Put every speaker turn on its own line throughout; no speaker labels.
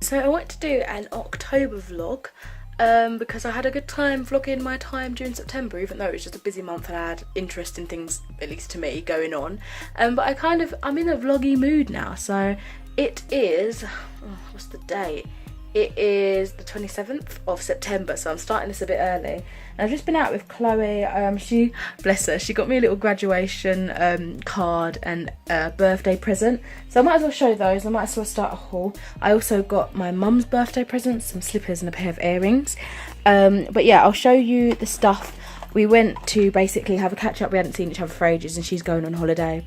So I wanted to do an October vlog because I had a good time vlogging my time during September, even though it was just a busy month and I had interesting things, at least to me, going on. But I'm in a vloggy mood now. So it is, what's the date? It is the 27th of September, so I'm starting this a bit early. And I've just been out with Chloe. She, bless her, she got me a little graduation card and a birthday present. So I might as well show those. I might as well start a haul. I also got my mum's birthday present, some slippers and a pair of earrings. But yeah, I'll show you the stuff. We went to basically have a catch up. We hadn't seen each other for ages and she's going on holiday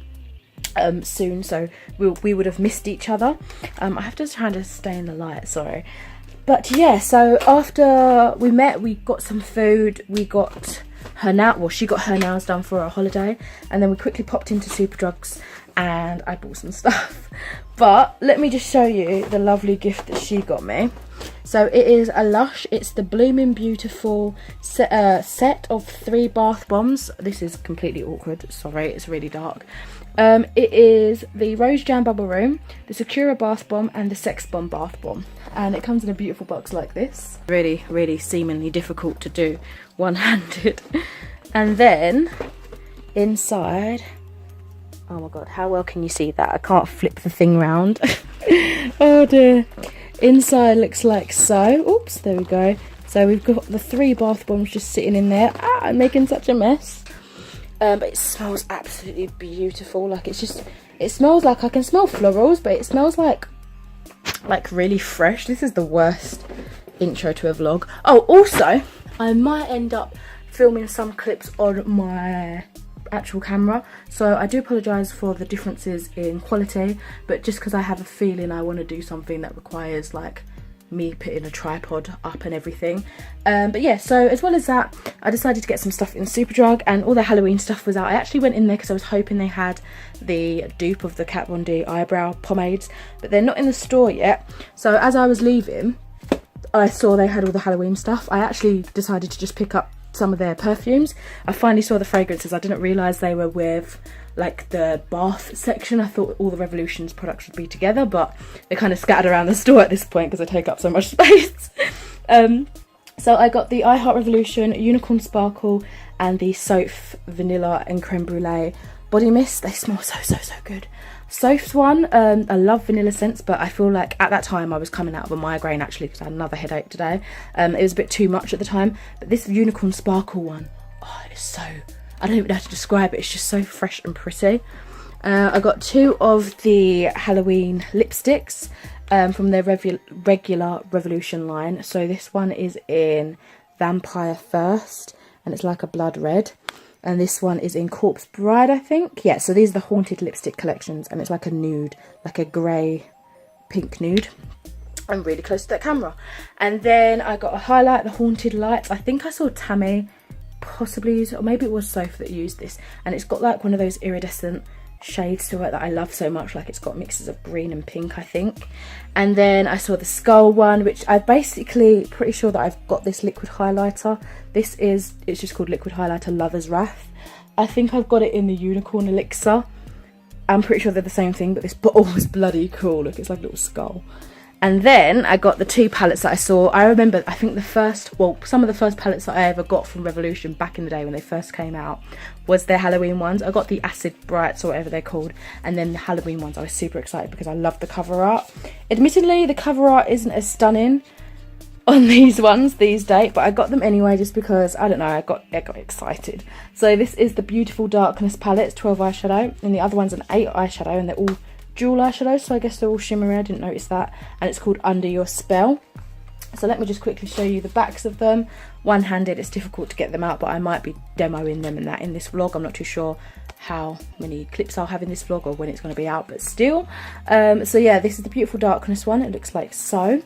soon, so we would have missed each other. I have to try to stay in the light, sorry. But yeah, so after we met, we got some food, we got her she got her nails done for our holiday, and then we quickly popped into Superdrugs and I bought some stuff. But let me just show you the lovely gift that she got me. So it is a Lush, it's the Blooming Beautiful set of 3 bath bombs. This is completely awkward, sorry, it's really dark. It is the Rose Jam Bubble Room, the Secura Bath Bomb and the Sex Bomb Bath Bomb. And it comes in a beautiful box like this. Really, really seemingly difficult to do one-handed. And then inside, oh my god, how well can you see that? I can't flip the thing round. Oh dear. Inside looks like so. Oops, there we go. So we've got the 3 bath bombs just sitting in there. I'm making such a mess. But it smells absolutely beautiful. Like it smells like, I can smell florals, but it smells like really fresh. This is the worst intro to a vlog. Oh, also, I might end up filming some clips on my actual camera, so I do apologise for the differences in quality, but just because I have a feeling I want to do something that requires like me putting a tripod up and everything. But yeah, so as well as that, I decided to get some stuff in Superdrug, and all the Halloween stuff was out. I actually went in there because I was hoping they had the dupe of the Kat Von D eyebrow pomades, but they're not in the store yet. So as I was leaving, I saw they had all the Halloween stuff. I actually decided to just pick up some of their perfumes. I finally saw the fragrances. I didn't realise they were with like the bath section. I thought all the Revolution's products would be together, but they're kind of scattered around the store at this point because they take up so much space. So I got the HardcoreCupcakeHailstorm Unicorn Sparkle and the Soph Vanilla and Creme Brulee body mist. They smell so good. Soph's one, I love vanilla scents, but I feel like at that time I was coming out of a migraine actually because I had another headache today. It was a bit too much at the time, but this Unicorn Sparkle one, oh, it's so, I don't even know how to describe it, it's just so fresh and pretty. I got 2 of the Halloween lipsticks from their regular Revolution line. So this one is in Vampire Thirst and it's like a blood red. And this one is in Corpse Bride, I think. Yeah, so these are the Haunted lipstick collections, and it's like a nude, like a grey pink nude. I'm really close to that camera. And then I got a highlight, the Haunted Lights. I think I saw Tammy possibly use it, or maybe it was Soph that used this. And it's got like one of those iridescent shades to it that I love so much. Like it's got mixes of green and pink, I think. And then I saw the Skull one, which I basically pretty sure that I've got this liquid highlighter. It's just called Liquid Highlighter Lover's Wrath. I think I've got it in the Unicorn Elixir. I'm pretty sure they're the same thing, but this bottle was bloody cool. Look, it's like a little skull. And then I got the 2 palettes that I saw. I remember, I think some of the first palettes that I ever got from Revolution back in the day when they first came out was their Halloween ones. I got the Acid Brights or whatever they're called, and then the Halloween ones I was super excited because I love the cover art. Admittedly, the cover art isn't as stunning on these ones these days, but I got them anyway just because, I don't know, I got excited. So this is the Beautiful Darkness palette, it's 12 eyeshadow, and the other one's an 8 eyeshadow, and they're all dual eyeshadows, so I guess they're all shimmery. I didn't notice that. And it's called Under Your Spell. So let me just quickly show you the backs of them. One-handed, it's difficult to get them out, but I might be demoing them and that in this vlog. I'm not too sure how many clips I'll have in this vlog or when it's going to be out, but still. So yeah, this is the Beautiful Darkness one. It looks like so.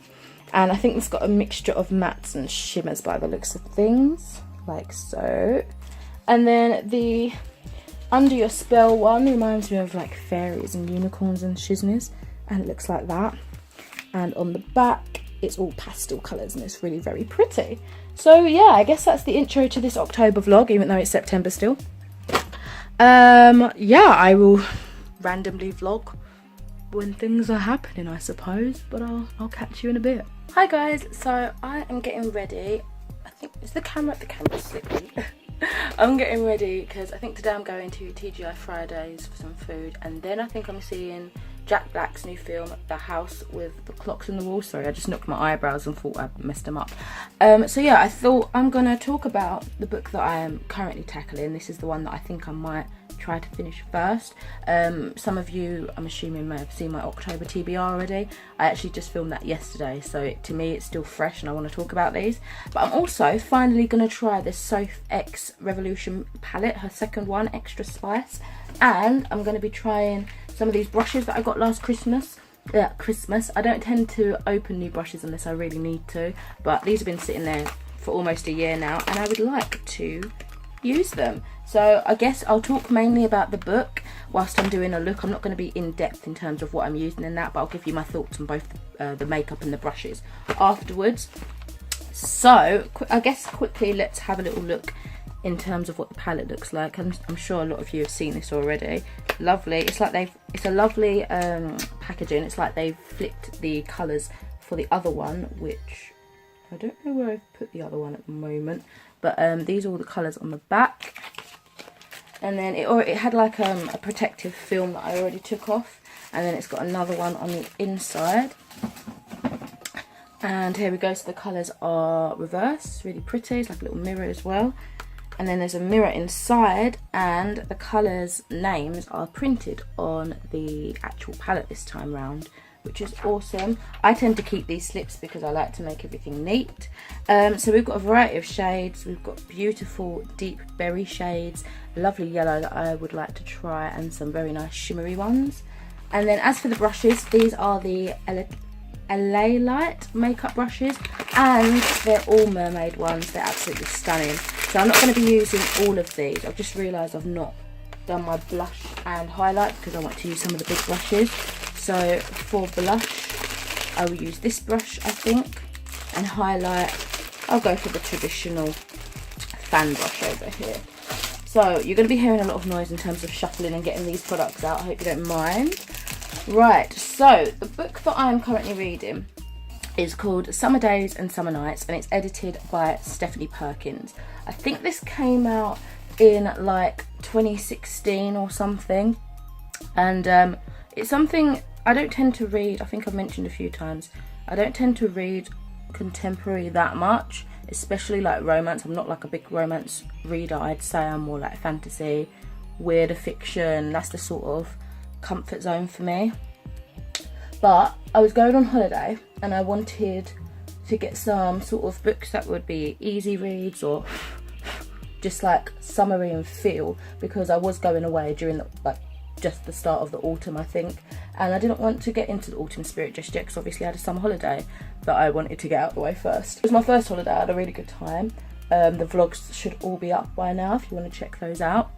And I think it's got a mixture of mattes and shimmers by the looks of things, like so. And then the Under Your Spell one reminds me of like fairies and unicorns and shizness, and it looks like that. And on the back it's all pastel colours and it's really very pretty. So yeah, I guess that's the intro to this October vlog, even though it's September still. Yeah, I will randomly vlog when things are happening, I suppose, but I'll catch you in a bit. Hi guys, so I am getting ready. I think, is the camera's slipping? I'm getting ready because I think today I'm going to TGI Fridays for some food, and then I think I'm seeing Jack Black's new film, The House with the Clocks on the Wall. Sorry, I just knocked my eyebrows and thought I messed them up. So yeah, I thought I'm gonna talk about the book that I am currently tackling. This is the one that I think I might try to finish first. Some of you, I'm assuming, may have seen my October TBR already. I actually just filmed that yesterday, so to me it's still fresh and I want to talk about these. But I'm also finally going to try this SophXRevolution palette, her second one, Extra Spice, and I'm going to be trying some of these brushes that I got last Christmas. I don't tend to open new brushes unless I really need to, but these have been sitting there for almost a year now and I would like to use them. So I guess I'll talk mainly about the book whilst I'm doing a look. I'm not going to be in depth in terms of what I'm using in that, but I'll give you my thoughts on both the makeup and the brushes afterwards. So I guess quickly let's have a little look in terms of what the palette looks like. I'm sure a lot of you have seen this already. Lovely. It's like it's a lovely packaging. It's like they've flipped the colours for the other one, which I don't know where I've put the other one at the moment, but these are all the colours on the back. And then it had like a protective film that I already took off, and then it's got another one on the inside. And here we go, so the colours are reversed, really pretty. It's like a little mirror as well. And then there's a mirror inside, and the colours names are printed on the actual palette this time round, which is awesome. I tend to keep these slips because I like to make everything neat. So we've got a variety of shades. We've got beautiful deep berry shades, a lovely yellow that I would like to try, and some very nice shimmery ones. And then as for the brushes, these are the LA Light makeup brushes, and they're all mermaid ones. They're absolutely stunning. So I'm not going to be using all of these. I've just realised I've not done my blush and highlight because I want to use some of the big brushes. So for blush, I will use this brush, I think, and highlight, I'll go for the traditional fan brush over here. So you're going to be hearing a lot of noise in terms of shuffling and getting these products out. I hope you don't mind. Right, so the book that I'm currently reading is called Summer Days and Summer Nights, and it's edited by Stephanie Perkins. I think this came out in like 2016 or something, and it's something I don't tend to read. I think I've mentioned a few times, I don't tend to read contemporary that much, especially like romance. I'm not like a big romance reader. I'd say I'm more like fantasy, weirder fiction. That's the sort of comfort zone for me. But I was going on holiday and I wanted to get some sort of books that would be easy reads or just like summery and feel, because I was going away during the, just the start of the autumn, I think, and I didn't want to get into the autumn spirit just yet because obviously I had a summer holiday that I wanted to get out of the way first. It was my first holiday. I had a really good time. The vlogs should all be up by now if you want to check those out.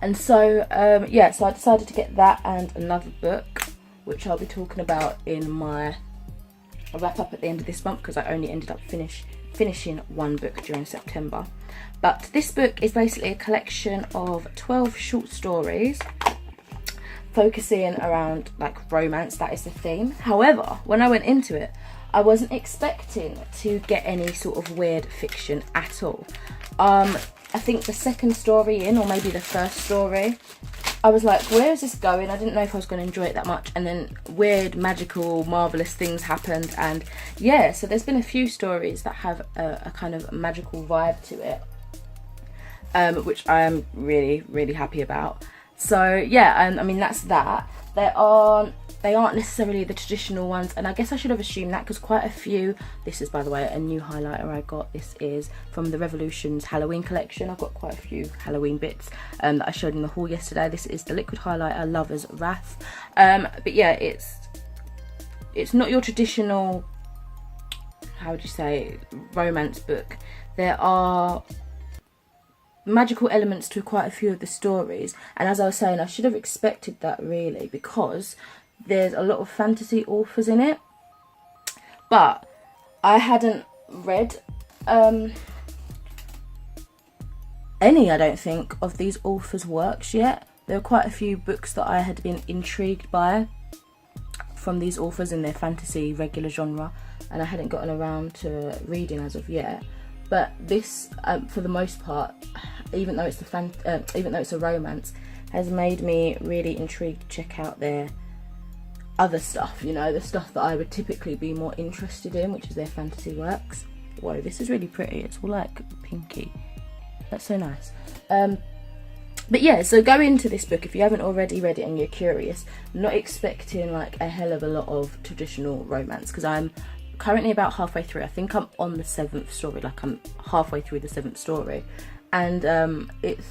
And so yeah, so I decided to get that and another book, which I'll be talking about in my wrap up at the end of this month, because I only ended up finishing one book during September. But this book is basically a collection of 12 short stories focusing around like romance. That is the theme. However, when I went into it, I wasn't expecting to get any sort of weird fiction at all. I think the second story in, or maybe the first story, I was like, where is this going? I didn't know if I was going to enjoy it that much, and then weird, magical, marvellous things happened. And yeah, so there's been a few stories that have a kind of magical vibe to it, which I am really, really happy about. So yeah, I mean, that's that. They aren't necessarily the traditional ones, and I guess I should have assumed that because quite a few, this is by the way a new highlighter I got. This is from the Revolution's Halloween collection. I've got quite a few Halloween bits that I showed in the haul yesterday. This is the liquid highlighter Lover's Wrath. But yeah, it's not your traditional, how would you say, romance book. There are magical elements to quite a few of the stories, and as I was saying, I should have expected that really, because there's a lot of fantasy authors in it, but I hadn't read any, I don't think, of these authors' works yet. There were quite a few books that I had been intrigued by, from these authors in their fantasy regular genre, and I hadn't gotten around to reading as of yet. But this, for the most part, even though it's a romance, has made me really intrigued to check out their other stuff, you know, the stuff that I would typically be more interested in, which is their fantasy works. Whoa, this is really pretty. It's all like pinky. That's so nice. But yeah, so go into this book if you haven't already read it and you're curious, not expecting like a hell of a lot of traditional romance, because I'm currently about halfway through. I think I'm on the 7th story, like I'm halfway through the 7th story, and it's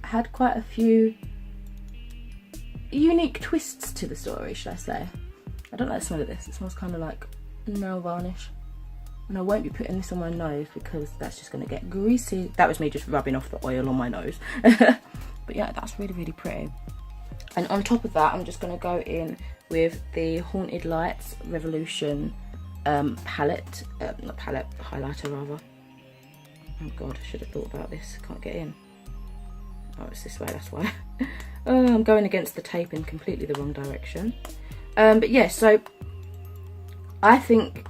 had quite a few unique twists to the story, should I say. I don't like the smell of this. It smells kind of like nail varnish. And I won't be putting this on my nose because that's just going to get greasy. That was me just rubbing off the oil on my nose. But yeah, that's really, really pretty. And on top of that, I'm just going to go in with the Haunted Lights Revolution palette. Not palette, highlighter rather. Oh god, I should have thought about this. Can't get in. Oh, it's this way, that's why. Oh, I'm going against the tape in completely the wrong direction. But yeah, so I think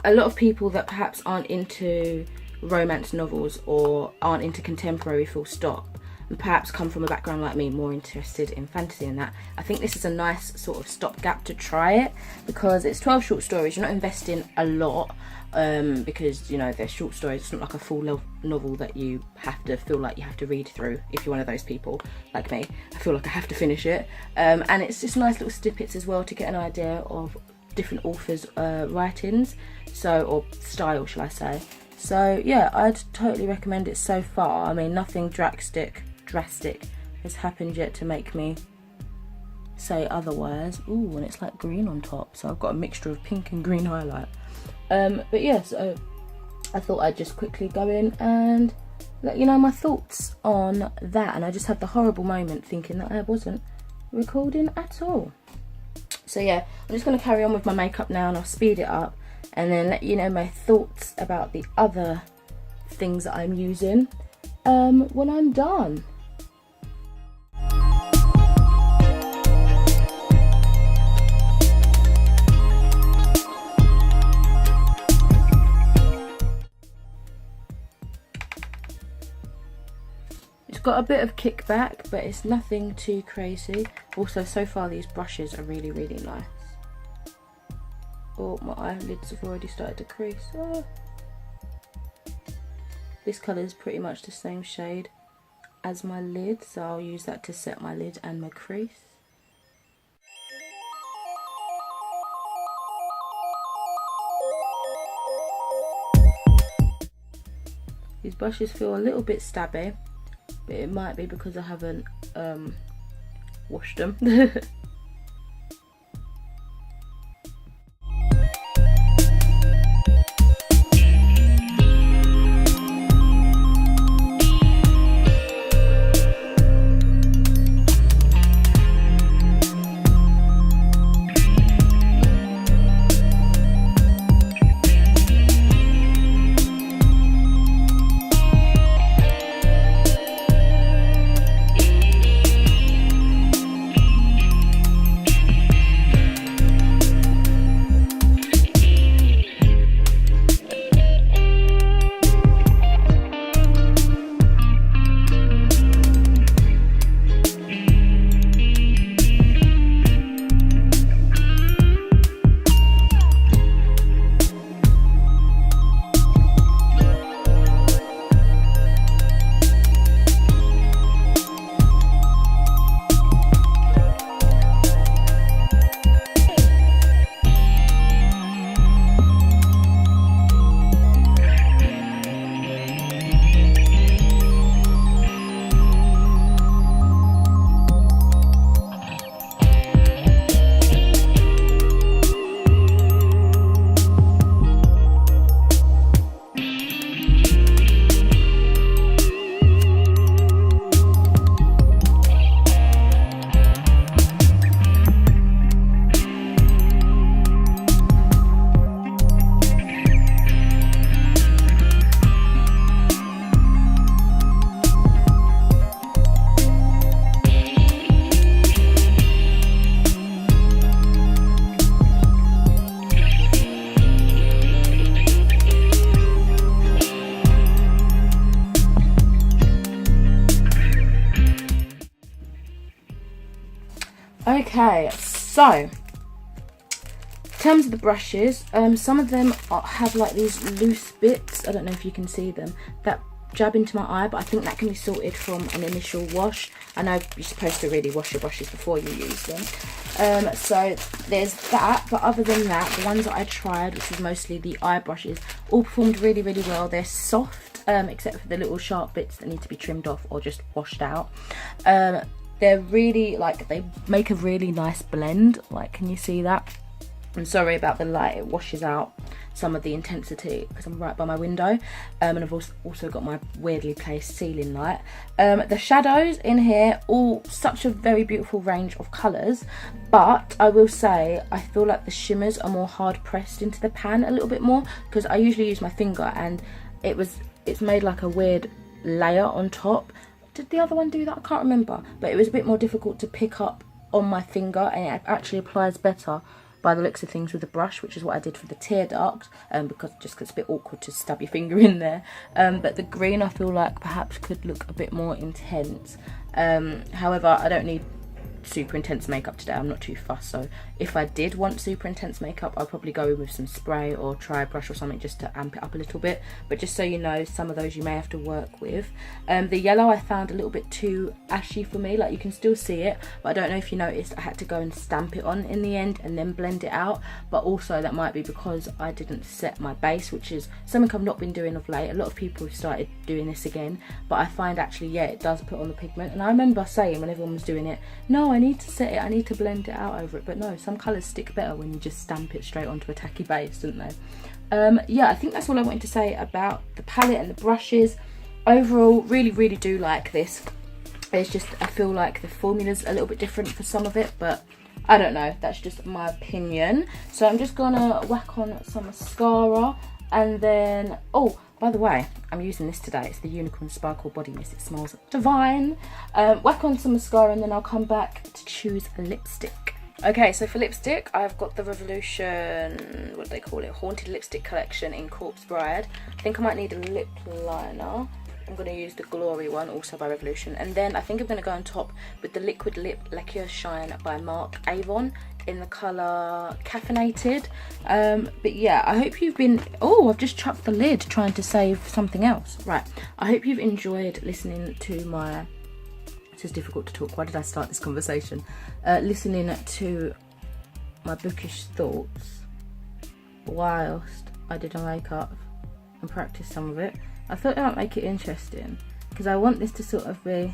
a lot of people that perhaps aren't into romance novels or aren't into contemporary full stop, and perhaps come from a background like me, more interested in fantasy and that, I think this is a nice sort of stopgap to try it, because it's 12 short stories. You're not investing a lot, because, you know, they're short stories. It's not like a full novel that you have to feel like you have to read through. If you're one of those people like me, I feel like I have to finish it. And it's just nice little snippets as well to get an idea of different authors' writings, or style, shall I say. So yeah, I'd totally recommend it so far. I mean, nothing drastic has happened yet to make me say otherwise. Ooh, and it's like green on top, so I've got a mixture of pink and green highlight. But yeah, so I thought I'd just quickly go in and let you know my thoughts on that. And I just had the horrible moment thinking that I wasn't recording at all. So yeah, I'm just going to carry on with my makeup now, and I'll speed it up and then let you know my thoughts about the other things that I'm using when I'm done. It's got a bit of kickback, but it's nothing too crazy. Also, so far these brushes are really, really nice. Oh, my eyelids have already started to crease. Oh. This colour is pretty much the same shade as my lid, so I'll use that to set my lid and my crease. These brushes feel a little bit stabby, but it might be because I haven't washed them. Okay, so in terms of the brushes, some of them have like these loose bits, I don't know if you can see them, that jab into my eye, but I think that can be sorted from an initial wash. I know you're supposed to really wash your brushes before you use them. So there's that, but other than that, the ones that I tried, which was mostly the eye brushes, all performed really, really well. They're soft, except for the little sharp bits that need to be trimmed off or just washed out. They're really, like, they make a really nice blend. Like, can you see that? I'm sorry about the light, it washes out some of the intensity because I'm right by my window, and I've also got my weirdly placed ceiling light. The shadows in here, all such a very beautiful range of colours, but I will say I feel like the shimmers are more hard pressed into the pan a little bit more, because I usually use my finger and it's made like a weird layer on top. Did the other one do that? I can't remember, but it was a bit more difficult to pick up on my finger, and it actually applies better by the looks of things with the brush, which is what I did for the tear duct, because it's a bit awkward to stab your finger in there. But the green I feel like perhaps could look a bit more intense. However, I don't need super intense makeup today, I'm not too fussed, so if I did want super intense makeup, I'll probably go in with some spray or try a brush or something just to amp it up a little bit. But just so you know, some of those you may have to work with. The yellow I found a little bit too ashy for me, like you can still see it, but I don't know if you noticed I had to go and stamp it on in the end and then blend it out. But also that might be because I didn't set my base, which is something I've not been doing of late. A lot of people have started doing this again, but I find actually, yeah, it does put on the pigment. And I remember saying when everyone was doing it, no, I need to set it, I need to blend it out over it, but no, some colours stick better when you just stamp it straight onto a tacky base, don't they? Yeah, I think that's all I wanted to say about the palette and the brushes. Overall, really, really do like this. It's just, I feel like the formula's a little bit different for some of it, but I don't know, that's just my opinion. So I'm just gonna whack on some mascara, and then, oh, by the way, I'm using this today. It's the Unicorn Sparkle Body Mist. It smells divine. Whack on some mascara, and then I'll come back to choose a lipstick. Okay, so for lipstick, I've got the Revolution, what do they call it? Haunted Lipstick Collection in Corpse Bride. I think I might need a lip liner. I'm going to use the Glory one, also by Revolution. And then I think I'm going to go on top with the Liquid Lip Lacquer Shine by Marc Avon in the colour Caffeinated. But yeah, I hope you've been... Oh, I've just chucked the lid trying to save something else. Right, I hope you've enjoyed listening to my... This is difficult to talk. Why did I start this conversation? Listening to my bookish thoughts whilst I did my makeup and practiced some of it. I thought that might make it interesting, because I want this to sort of be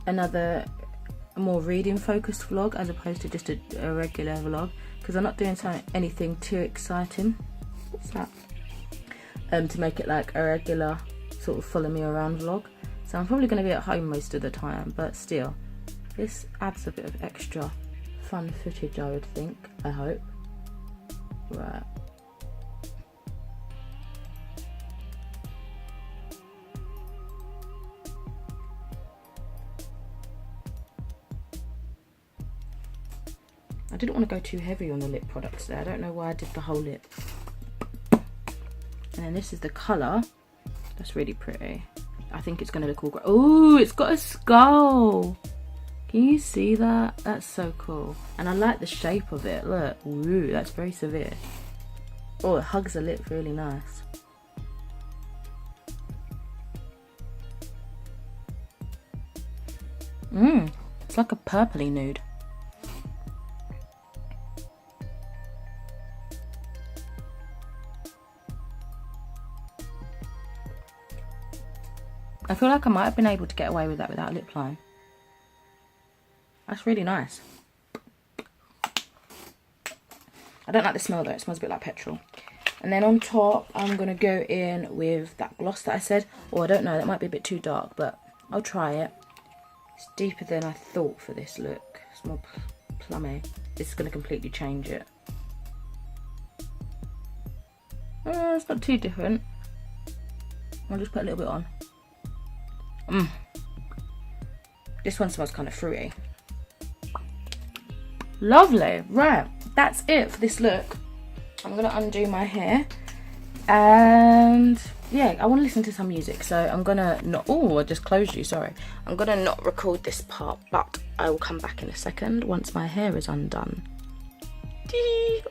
another more reading focused vlog as opposed to just a regular vlog, because I'm not doing anything too exciting. What's that? To make it like a regular sort of follow me around vlog. So I'm probably going to be at home most of the time, but still, this adds a bit of extra fun footage, I would think, I hope. Right. I didn't want to go too heavy on the lip products there. I don't know why I did the whole lip. And then this is the colour. That's really pretty. I think it's going to look all great. Oh, it's got a skull. Can you see that? That's so cool. And I like the shape of it. Look. Ooh, that's very severe. Oh, it hugs the lip really nice. It's like a purpley nude. I feel like I might have been able to get away with that without a lip line. That's really nice. I don't like the smell though, it smells a bit like petrol. And then on top, I'm going to go in with that gloss that I said. Or I don't know, that might be a bit too dark, but I'll try it. It's deeper than I thought for this look. It's more plummy. This is going to completely change it. It's not too different. I'll just put a little bit on. This one smells kind of fruity. Lovely. Right, that's it for this look. I'm going to undo my hair. And yeah, I want to listen to some music, so I'm gonna not, oh, I just closed you, sorry. I'm gonna not record this part, but I will come back in a second once my hair is undone.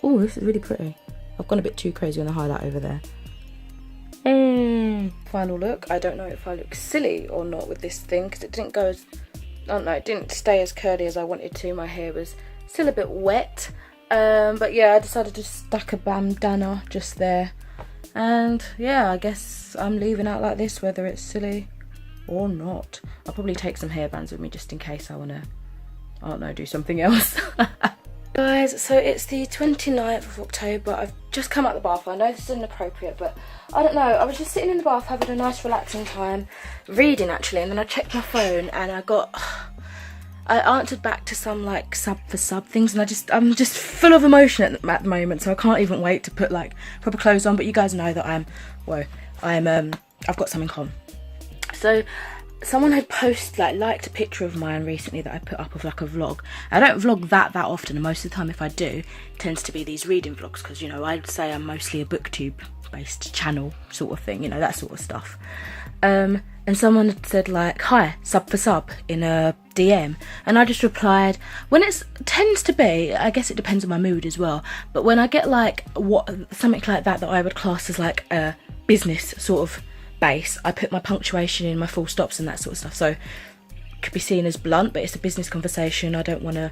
Oh, this is really pretty. I've gone a bit too crazy on the highlight over there. Final look. I don't know if I look silly or not with this thing, because it didn't go as, I don't know, it didn't stay as curly as I wanted to. My hair was still a bit wet. But yeah, I decided to stack a bandana just there. And yeah, I guess I'm leaving out like this, whether it's silly or not. I'll probably take some hairbands with me just in case I want to, I don't know, do something else. Guys, so it's the 29th of October. I've just come out the bath. I know this is inappropriate, but I don't know. I was just sitting in the bath having a nice relaxing time, reading actually, and then I checked my phone and I answered back to some like sub for sub things, and I'm just full of emotion at the moment, so I can't even wait to put like proper clothes on. But you guys know that I've got something on. So someone had liked a picture of mine recently that I put up of like a vlog. I don't vlog that often, and most of the time if I do, it tends to be these reading vlogs, because you know, I'd say I'm mostly a booktube based channel sort of thing, you know, that sort of stuff. And someone had said like, hi, sub for sub in a DM, and I just replied, when it tends to be, I guess it depends on my mood as well, but when I get like something like that I would class as like a business sort of base, I put my punctuation in, my full stops and that sort of stuff, so it could be seen as blunt, but it's a business conversation. I don't want to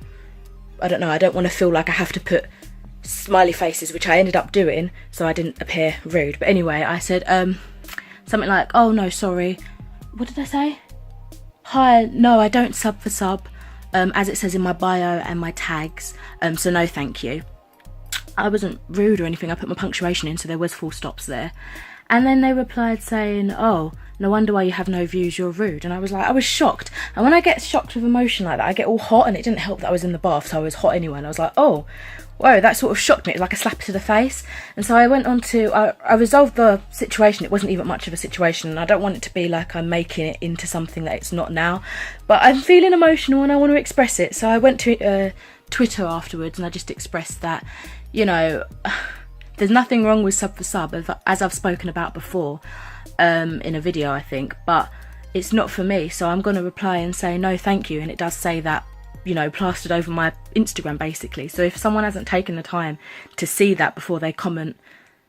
feel like I have to put smiley faces, which I ended up doing, so I didn't appear rude. But anyway, I said something like, oh no, sorry, what did I say? Hi, no, I don't sub for sub, as it says in my bio and my tags, so no thank you. I wasn't rude or anything, I put my punctuation in, so there was full stops there. And then they replied saying, oh, no wonder why you have no views, you're rude. And I was like, I was shocked. And when I get shocked with emotion like that, I get all hot, and it didn't help that I was in the bath, so I was hot anyway. And I was like, oh, whoa, that sort of shocked me. It was like a slap to the face. And so I went on to, I resolved the situation. It wasn't even much of a situation, and I don't want it to be like I'm making it into something that it's not now. But I'm feeling emotional and I want to express it. So I went to Twitter afterwards, and I just expressed that, you know, there's nothing wrong with sub for sub, as I've spoken about before in a video, I think, but it's not for me. So I'm going to reply and say no thank you, and it does say that, you know, plastered over my Instagram basically. So if someone hasn't taken the time to see that before they comment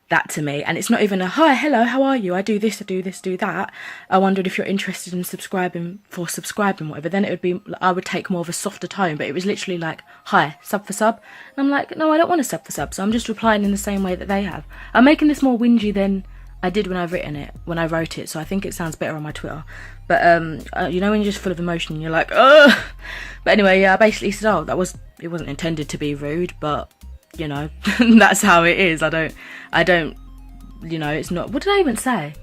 that to me, and it's not even a hi, hello, how are you, I do this, I do this, do that, I wondered if you're interested in subscribing, whatever, then it would be, I would take more of a softer tone. But it was literally like, hi, sub for sub, and I'm like, no, I don't want to sub for sub, so I'm just replying in the same way that they have. I'm making this more whingy than I did when I wrote it, so I think it sounds better on my Twitter. But you know, when you're just full of emotion, you're like, ugh. But anyway, yeah, I basically said, oh, it wasn't intended to be rude, but you know, that's how it is. I don't, you know, it's not, what did I even say?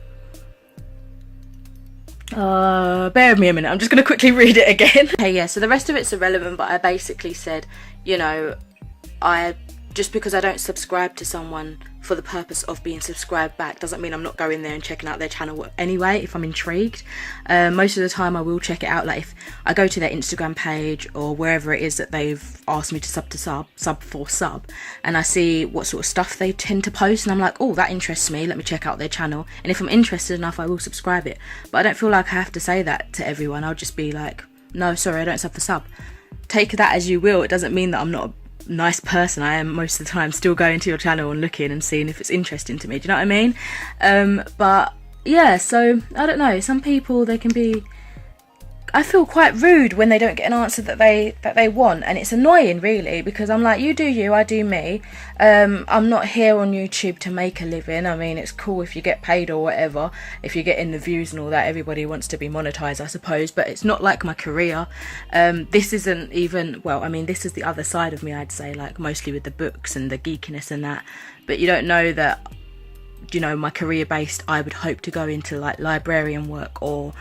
Bear with me a minute, I'm just going to quickly read it again. Okay, yeah, so the rest of it's irrelevant, but I basically said, you know, just because I don't subscribe to someone for the purpose of being subscribed back doesn't mean I'm not going there and checking out their channel anyway if I'm intrigued. Most of the time I will check it out, like if I go to their Instagram page or wherever it is that they've asked me to sub for sub, and I see what sort of stuff they tend to post, and I'm like, oh, that interests me, let me check out their channel, and if I'm interested enough I will subscribe it. But I don't feel like I have to say that to everyone. I'll just be like, no, sorry, I don't sub for sub. Take that as you will. It doesn't mean that I'm not a nice person. I am most of the time still going to your channel and looking and seeing if it's interesting to me, do you know what I mean? But yeah, so I don't know, some people, they can be, I feel quite rude when they don't get an answer that they want, and it's annoying really, because I'm like, you do you, I do me. I'm not here on YouTube to make a living. I mean, it's cool if you get paid or whatever, if you get in the views and all that, everybody wants to be monetized, I suppose, but it's not like my career. This isn't even, well, I mean, this is the other side of me, I'd say, like mostly with the books and the geekiness and that, but you don't know that, you know, my career based, I would hope to go into like librarian work or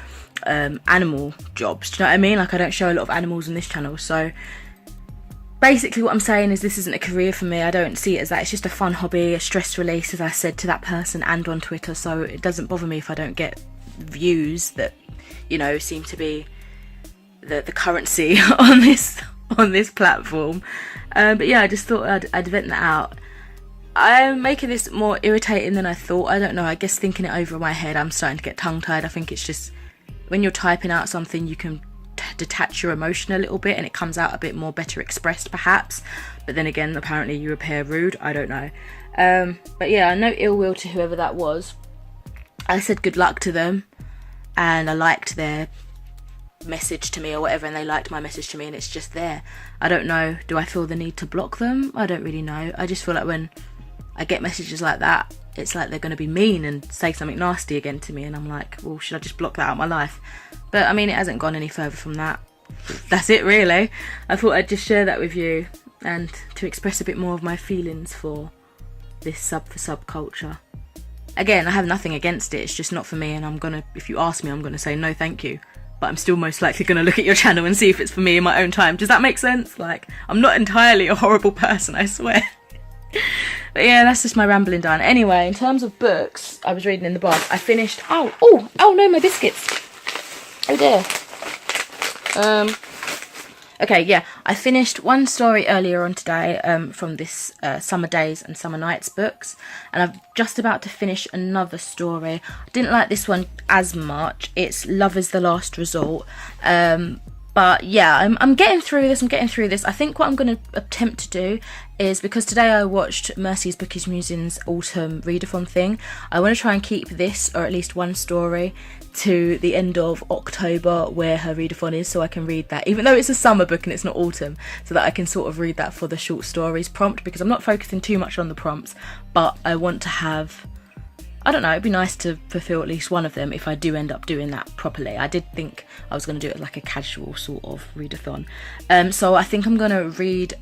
animal jobs, do you know what I mean? Like, I don't show a lot of animals on this channel, so basically what I'm saying is this isn't a career for me. I don't see it as that. It's just a fun hobby, a stress release, as I said to that person and on Twitter, so it doesn't bother me if I don't get views that, you know, seem to be the currency on this platform. But yeah, I just thought I'd vent that out. I'm making this more irritating than I thought. I don't know, I guess thinking it over in my head, I'm starting to get tongue-tied. I think it's just when you're typing out something, you can detach your emotion a little bit and it comes out a bit more better expressed perhaps. But then again, apparently you appear rude, I don't know. But yeah, no ill will to whoever that was. I said good luck to them and I liked their message to me or whatever, and they liked my message to me, and it's just there. I don't know, do I feel the need to block them? I don't really know. I just feel like when I get messages like that, it's like they're going to be mean and say something nasty again to me, and I'm like, well, should I just block that out of my life? But I mean, it hasn't gone any further from that. That's it really. I thought I'd just share that with you and to express a bit more of my feelings for this sub for sub culture. Again, I have nothing against it, it's just not for me, and I'm gonna, if you ask me, I'm gonna say no thank you. But I'm still most likely gonna look at your channel and see if it's for me in my own time. Does that make sense? Like, I'm not entirely a horrible person, I swear. But yeah, that's just my rambling done. Anyway, in terms of books, I was reading in the bath. I finished, oh no, my biscuits. Oh dear. Okay, yeah, I finished one story earlier on today from this Summer Days and Summer Nights books, and I'm just about to finish another story. I didn't like this one as much. It's Love is the Last Resort. But yeah, I'm getting through this. I think what I'm going to attempt to do is, because today I watched Mercy's Bookies Musings autumn readathon thing, I want to try and keep this, or at least one story, to the end of October where her readathon is, so I can read that, even though it's a summer book and it's not autumn, so that I can sort of read that for the short stories prompt, because I'm not focusing too much on the prompts, but I want to have, I don't know, it'd be nice to fulfill at least one of them if I do end up doing that properly. I did think I was going to do it like a casual sort of readathon. So I think I'm going to read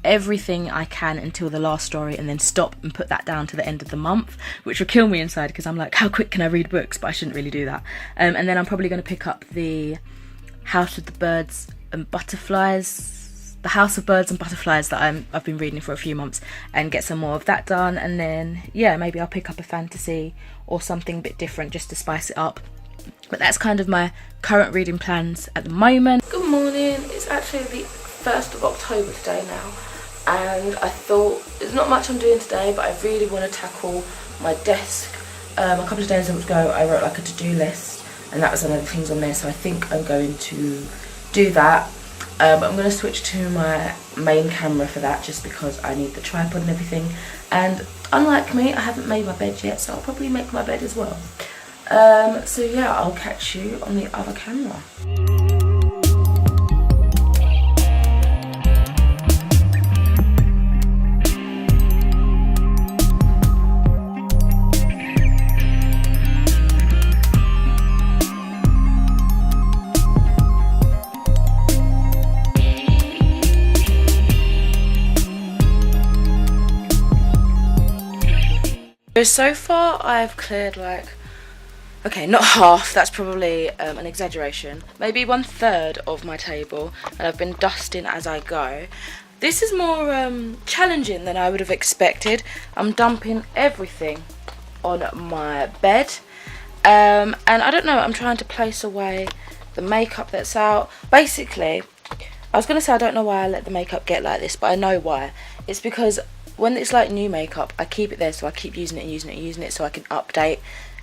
everything I can until the last story and then stop and put that down to the end of the month, which will kill me inside because I'm like, how quick can I read books? But I shouldn't really do that. And then I'm probably going to pick up the House of the Birds and Butterflies, the House of Birds and Butterflies that I've been reading for a few months, and get some more of that done. And then yeah, maybe I'll pick up a fantasy or something a bit different just to spice it up. But that's kind of my current reading plans at the moment. Good morning. It's actually the 1st of October today now, and I thought there's not much I'm doing today, but I really want to tackle my desk. A couple of days ago I wrote like a to-do list, and that was one of the things on there, so I think I'm going to do that. But I'm going to switch to my main camera for that, just because I need the tripod and everything. And unlike me, I haven't made my bed yet, so I'll probably make my bed as well. So yeah, I'll catch you on the other camera. So far I've cleared like, okay, not half, that's probably an exaggeration, maybe 1/3 of my table, and I've been dusting as I go. This is more challenging than I would have expected. I'm dumping everything on my bed, and I don't know, I'm trying to place away the makeup that's out. Basically, I was going to say I don't know why I let the makeup get like this, but I know why. It's because when it's like new makeup, I keep it there, so I keep using it and using it and using it, so I can update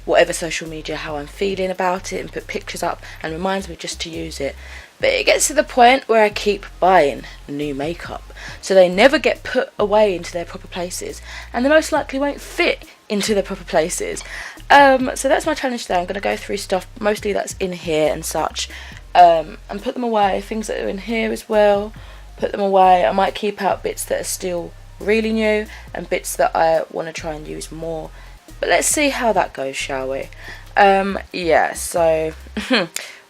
whatever social media how I'm feeling about it and put pictures up, and reminds me just to use it. But it gets to the point where I keep buying new makeup, so they never get put away into their proper places, and they most likely won't fit into their proper places. So that's my challenge today. I'm going to go through stuff mostly that's in here and such, and put them away. Things that are in here as well, put them away. I might keep out bits that are still really new and bits that I want to try and use more, but let's see how that goes, shall we? Yeah, so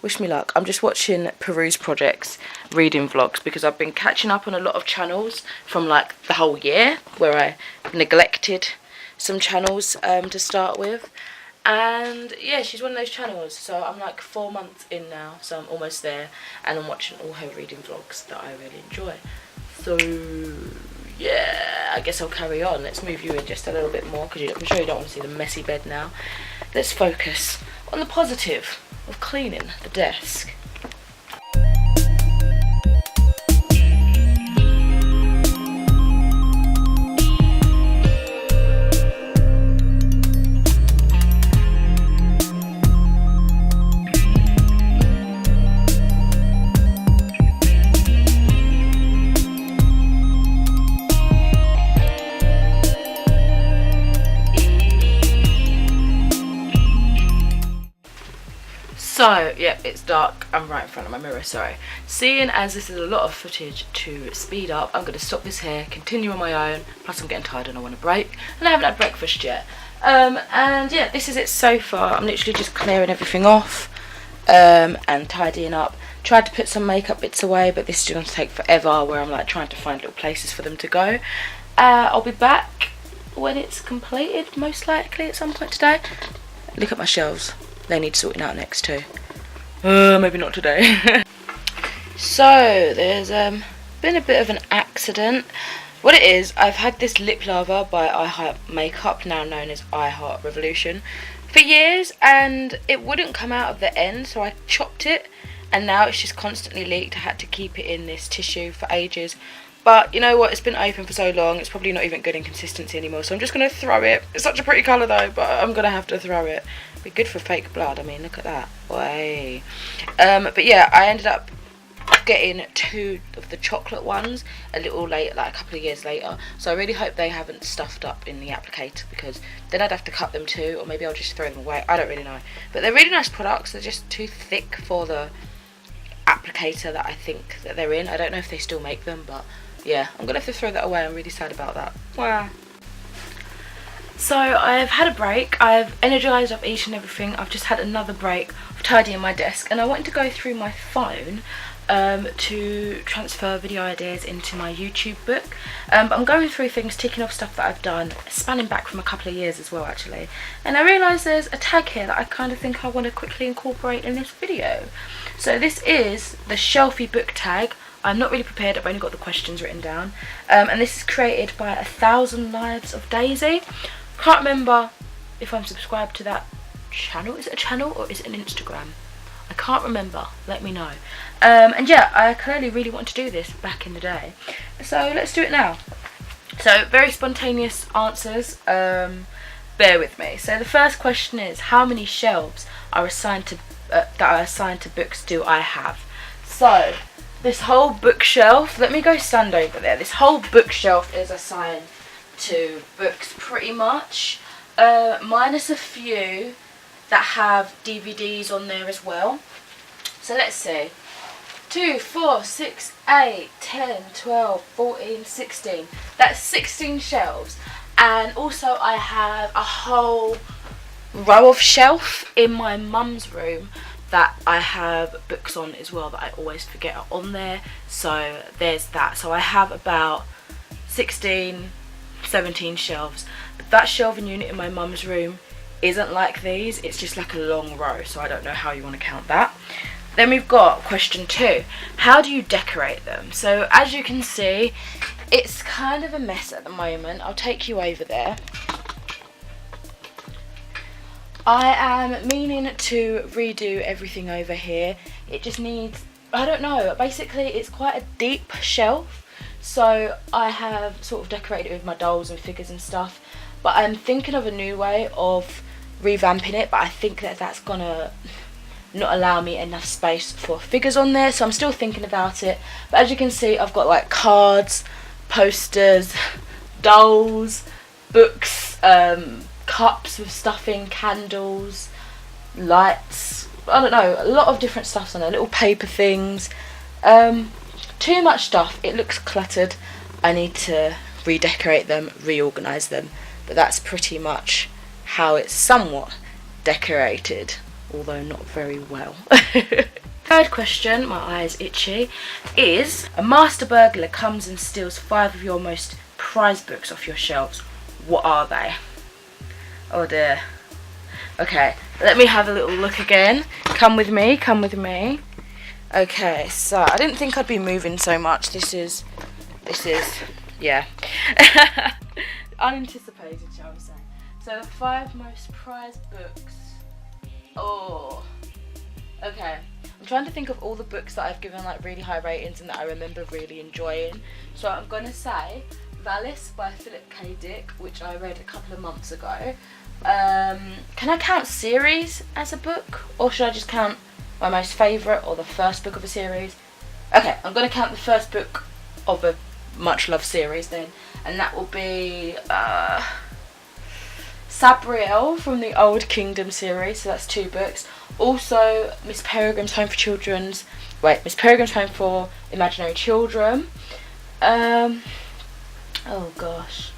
wish me luck. I'm just watching Peruse Project's reading vlogs because I've been catching up on a lot of channels from like the whole year where I neglected some channels to start with, and yeah, she's one of those channels, so I'm like 4 months in now, so I'm almost there, and I'm watching all her reading vlogs that I really enjoy. So yeah, I guess I'll carry on. Let's move you in just a little bit more because I'm sure you don't want to see the messy bed now. Let's focus on the positive of cleaning the desk. So, yeah, it's dark. I'm right in front of my mirror, sorry. Seeing as this is a lot of footage to speed up, I'm going to stop this here, continue on my own, plus I'm getting tired and I want a break, and I haven't had breakfast yet. And yeah, this is it so far. I'm literally just clearing everything off and tidying up. Tried to put some makeup bits away, but this is going to take forever, where I'm like trying to find little places for them to go. I'll be back when it's completed, most likely at some point today. Look at my shelves. They need sorting out next too. Maybe not today. So there's been a bit of an accident. What it is, I've had this lip lava by HardcoreCupcakeHailstorm makeup, now known as Hardcore for years, and it wouldn't come out of the end, so I chopped it, and now it's just constantly leaked. I had to keep it in this tissue for ages. But you know what, it's been open for so long, it's probably not even good in consistency anymore, so I'm just going to throw it. It's such a pretty colour though, but I'm going to have to throw it. Be good for fake blood, I mean, look at that. Way. But yeah, I ended up getting 2 of the chocolate ones a little later, like a couple of years later. So I really hope they haven't stuffed up in the applicator, because then I'd have to cut them too, or maybe I'll just throw them away. I don't really know. But they're really nice products, they're just too thick for the applicator that I think that they're in. I don't know if they still make them, but yeah, I'm gonna have to throw that away. I'm really sad about that. Wow. So I've had a break. I've energized up each and everything. I've just had another break of tidying my desk, and I wanted to go through my phone to transfer video ideas into my YouTube book. But I'm going through things, ticking off stuff that I've done, spanning back from a couple of years as well actually. And I realised there's a tag here that I kind of think I want to quickly incorporate in this video. So this is the Shelfie book tag. I'm not really prepared, I've only got the questions written down. And this is created by 1,000 Lives of Daisy. Can't remember if I'm subscribed to that channel. Is it a channel or is it an Instagram? I can't remember, let me know. And yeah, I clearly really want to do this back in the day. So let's do it now. So very spontaneous answers, bear with me. So the first question is, how many shelves are assigned to books do I have? So this whole bookshelf, let me go stand over there. This whole bookshelf is assigned to books pretty much, minus a few that have DVDs on there as well. So let's see, 2, 4, 6, 8, 10, 12, 14, 16. That's 16 shelves. And also I have a whole row of shelf in my mum's room that I have books on as well that I always forget are on there. So there's that. So I have about 16, 17 shelves. But that shelving unit in my mum's room isn't like these. It's just like a long row. So I don't know how you want to count that. Then we've got question 2. How do you decorate them? So as you can see, it's kind of a mess at the moment. I'll take you over there. I am meaning to redo everything over here. It just needs, I don't know, basically it's quite a deep shelf. So I have sort of decorated it with my dolls and figures and stuff. But I'm thinking of a new way of revamping it, but I think that that's gonna not allow me enough space for figures on there, so I'm still thinking about it. But as you can see, I've got like cards, posters, dolls, books, cups with stuffing, candles, lights, I don't know, a lot of different stuff on there, little paper things. Too much stuff, it looks cluttered. I need to redecorate them, reorganise them, but that's pretty much how it's somewhat decorated, although not very well. Third question, my eye is itchy, is a master burglar comes and steals 5 of your most prized books off your shelves. What are they? Oh dear. Okay, let me have a little look again. Come with me, come with me. Okay, so I didn't think I'd be moving so much. This is, yeah. Unanticipated, shall we say. So the 5 most prized books. Oh, okay. I'm trying to think of all the books that I've given like really high ratings and that I remember really enjoying. So I'm gonna say Valis by Philip K. Dick, which I read a couple of months ago. Can I count series as a book, or should I just count my most favourite or the first book of a series? Okay, I'm gonna count the first book of a much loved series then, and that will be Sabriel from the Old Kingdom series, so that's 2 books. Also, Miss Peregrine's Home for Children's. Wait, Miss Peregrine's Home for Imaginary Children. Oh gosh.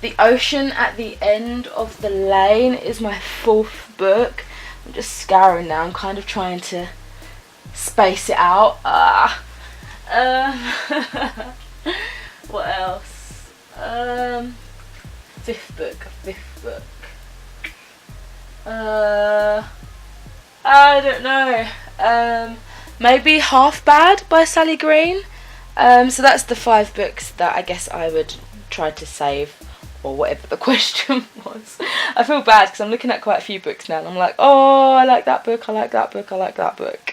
The Ocean at the End of the Lane is my 4th book. I'm just scouring now. I'm kind of trying to space it out. What else? 5th book. I don't know. Maybe Half Bad by Sally Green. So that's the 5 books that I guess I would try to save, or whatever the question was. I feel bad because I'm looking at quite a few books now and I'm like, oh, I like that book, I like that book, I like that book.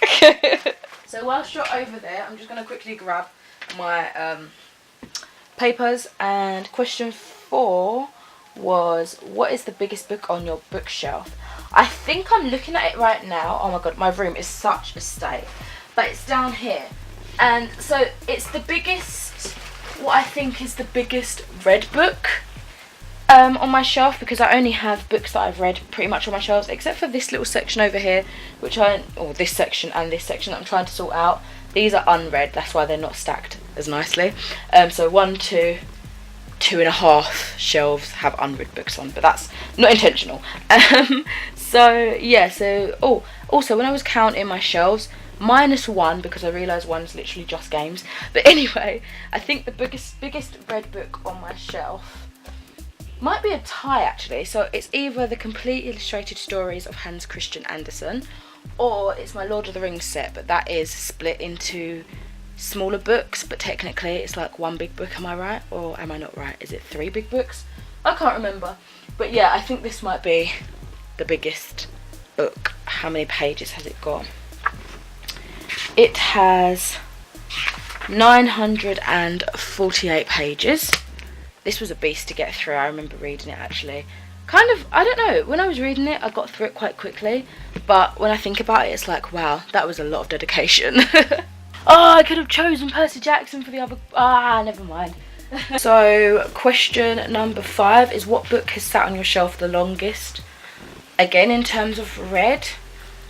So whilst you're over there, I'm just going to quickly grab my papers, and question 4 was, what is the biggest book on your bookshelf? I think I'm looking at it right now. Oh my god, my room is such a state. But it's down here. And so it's the biggest, what I think is the biggest read book on my shelf, because I only have books that I've read pretty much on my shelves, except for this little section over here, or this section and this section that I'm trying to sort out. These are unread, that's why they're not stacked as nicely. So 1, 2, 2.5 shelves have unread books on, but that's not intentional. So yeah, so also when I was counting my shelves, -1 because I realised one's literally just games. But anyway, I think the biggest read book on my shelf might be a tie actually. So it's either the complete illustrated stories of Hans Christian Andersen, or it's my Lord of the Rings set, but that is split into smaller books, but technically it's like 1 big book. Am I right, or am I not right? Is it 3 big books? I can't remember. But yeah, I think this might be the biggest book. How many pages has it got? It has 948 pages. This was a beast to get through. I remember reading it actually. Kind of, I don't know, when I was reading it I got through it quite quickly, but when I think about it, it's like, wow, that was a lot of dedication. Oh, I could have chosen Percy Jackson for the other, never mind. So question number 5 is, what book has sat on your shelf the longest? Again, in terms of read,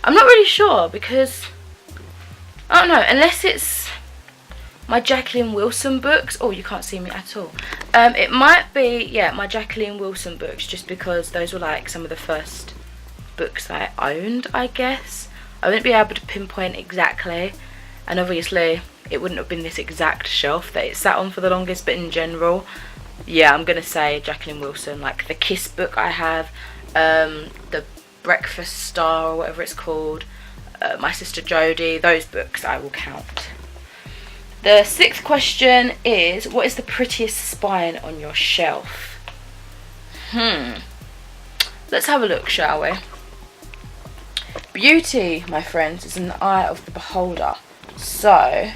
I'm not really sure, because I don't know, unless it's my Jacqueline Wilson books. Oh, you can't see me at all. It might be, yeah, my Jacqueline Wilson books, just because those were like some of the first books that I owned, I guess. I wouldn't be able to pinpoint exactly, and obviously it wouldn't have been this exact shelf that it sat on for the longest, but in general, yeah, I'm gonna say Jacqueline Wilson. Like the Kiss book I have, the Breakfast Star or whatever it's called, My Sister Jodie, those books I will count. The 6th question is, what is the prettiest spine on your shelf? Let's have a look, shall we? Beauty, my friends, is in the eye of the beholder. So,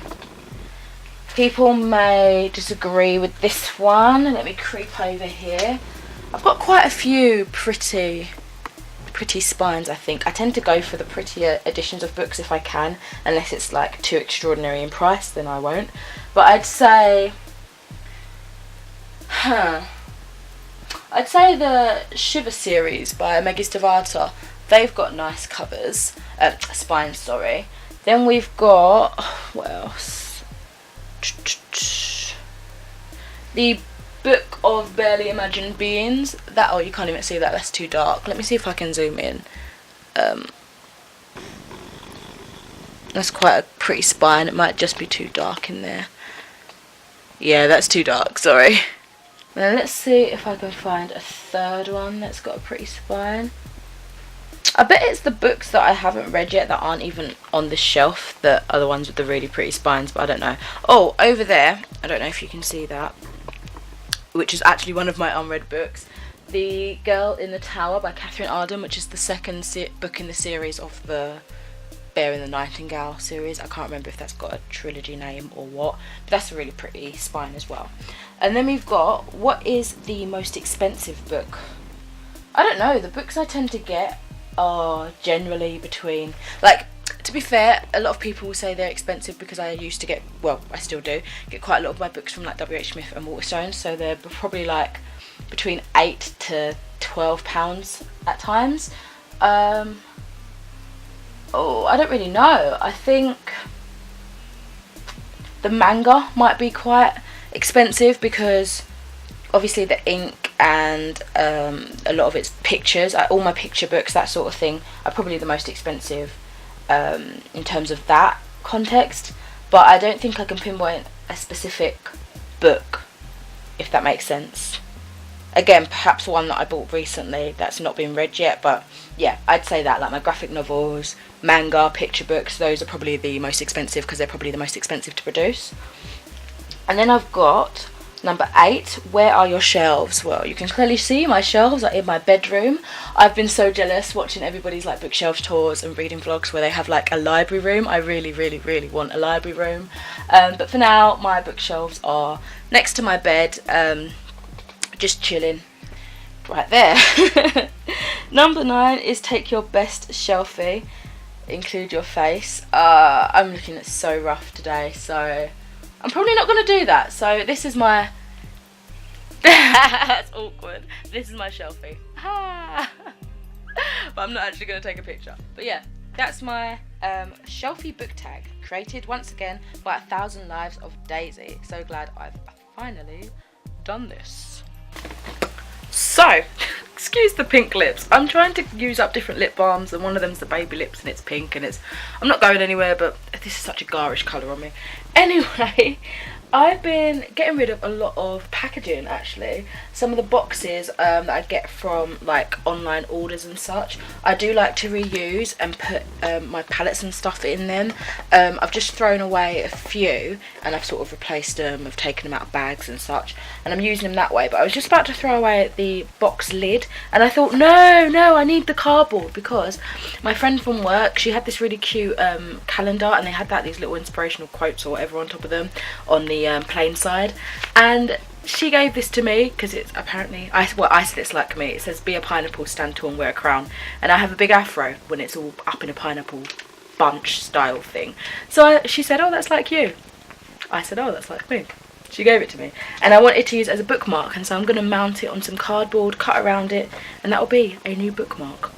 people may disagree with this one. Let me creep over here. I've got quite a few pretty spines, I think. I tend to go for the prettier editions of books if I can, unless it's like too extraordinary in price, then I won't. But I'd say the Shiver series by Megis Devata. They've got nice covers, spines, sorry. Then we've got, what else? The Book of Barely Imagined Beings. That, oh, you can't even see that, that's too dark. Let me see if I can zoom in. That's quite a pretty spine. It might just be too dark in there. Yeah, that's too dark, sorry. Now let's see if I can find a 3rd one that's got a pretty spine. I bet it's the books that I haven't read yet that aren't even on the shelf that are the ones with the really pretty spines, but I don't know. Oh, over there, I don't know if you can see that, which is actually one of my unread books, The Girl in the Tower by Catherine Arden, which is the 2nd book in the series of the Bear and the Nightingale series. I can't remember if that's got a trilogy name or what, but that's a really pretty spine as well. And then we've got, what is the most expensive book? I don't know, the books I tend to get are generally between, like, to be fair, a lot of people will say they're expensive because I used to get, well, I still do, get quite a lot of my books from like W.H. Smith and Waterstones, so they're probably like between £8 to £12 at times. Oh, I don't really know. I think the manga might be quite expensive because obviously the ink and a lot of its pictures, all my picture books, that sort of thing, are probably the most expensive in terms of that context. But I don't think I can pinpoint a specific book, if that makes sense. Again, perhaps one that I bought recently that's not been read yet, but yeah, I'd say that, like my graphic novels, manga, picture books, those are probably the most expensive because they're probably the most expensive to produce. And then I've got number 8, where are your shelves? Well, you can clearly see my shelves are in my bedroom. I've been so jealous watching everybody's like bookshelf tours and reading vlogs where they have like a library room. I really, really, really want a library room. But for now, my bookshelves are next to my bed, just chilling right there. Number 9 is take your best selfie, include your face. I'm looking at so rough today, so I'm probably not going to do that. So this is my that's awkward. This is my selfie. But I'm not actually going to take a picture. But yeah, that's my selfie book tag, created once again by 1,000 Lives of Daisy. So glad I've finally done this. So, excuse the pink lips. I'm trying to use up different lip balms, and one of them's the baby lips and it's pink, and I'm not going anywhere, but this is such a garish colour on me. Anyway, I've been getting rid of a lot of packaging actually. Some of the boxes that I get from like online orders and such, I do like to reuse and put my palettes and stuff in them. I've just thrown away a few and I've sort of replaced them, I've taken them out of bags and such, and I'm using them that way. But I was just about to throw away the box lid and I thought, no, I need the cardboard, because my friend from work, she had this really cute calendar, and they had these little inspirational quotes or whatever on top of them on the plain side, and she gave this to me because it's apparently, I said it's like me. It says, be a pineapple, stand tall and wear a crown, and I have a big afro when it's all up in a pineapple bunch style thing. So she said, oh, that's like you. I said, oh, that's like me. She gave it to me and I wanted to use it as a bookmark, and so I'm going to mount it on some cardboard, cut around it, and that will be a new bookmark.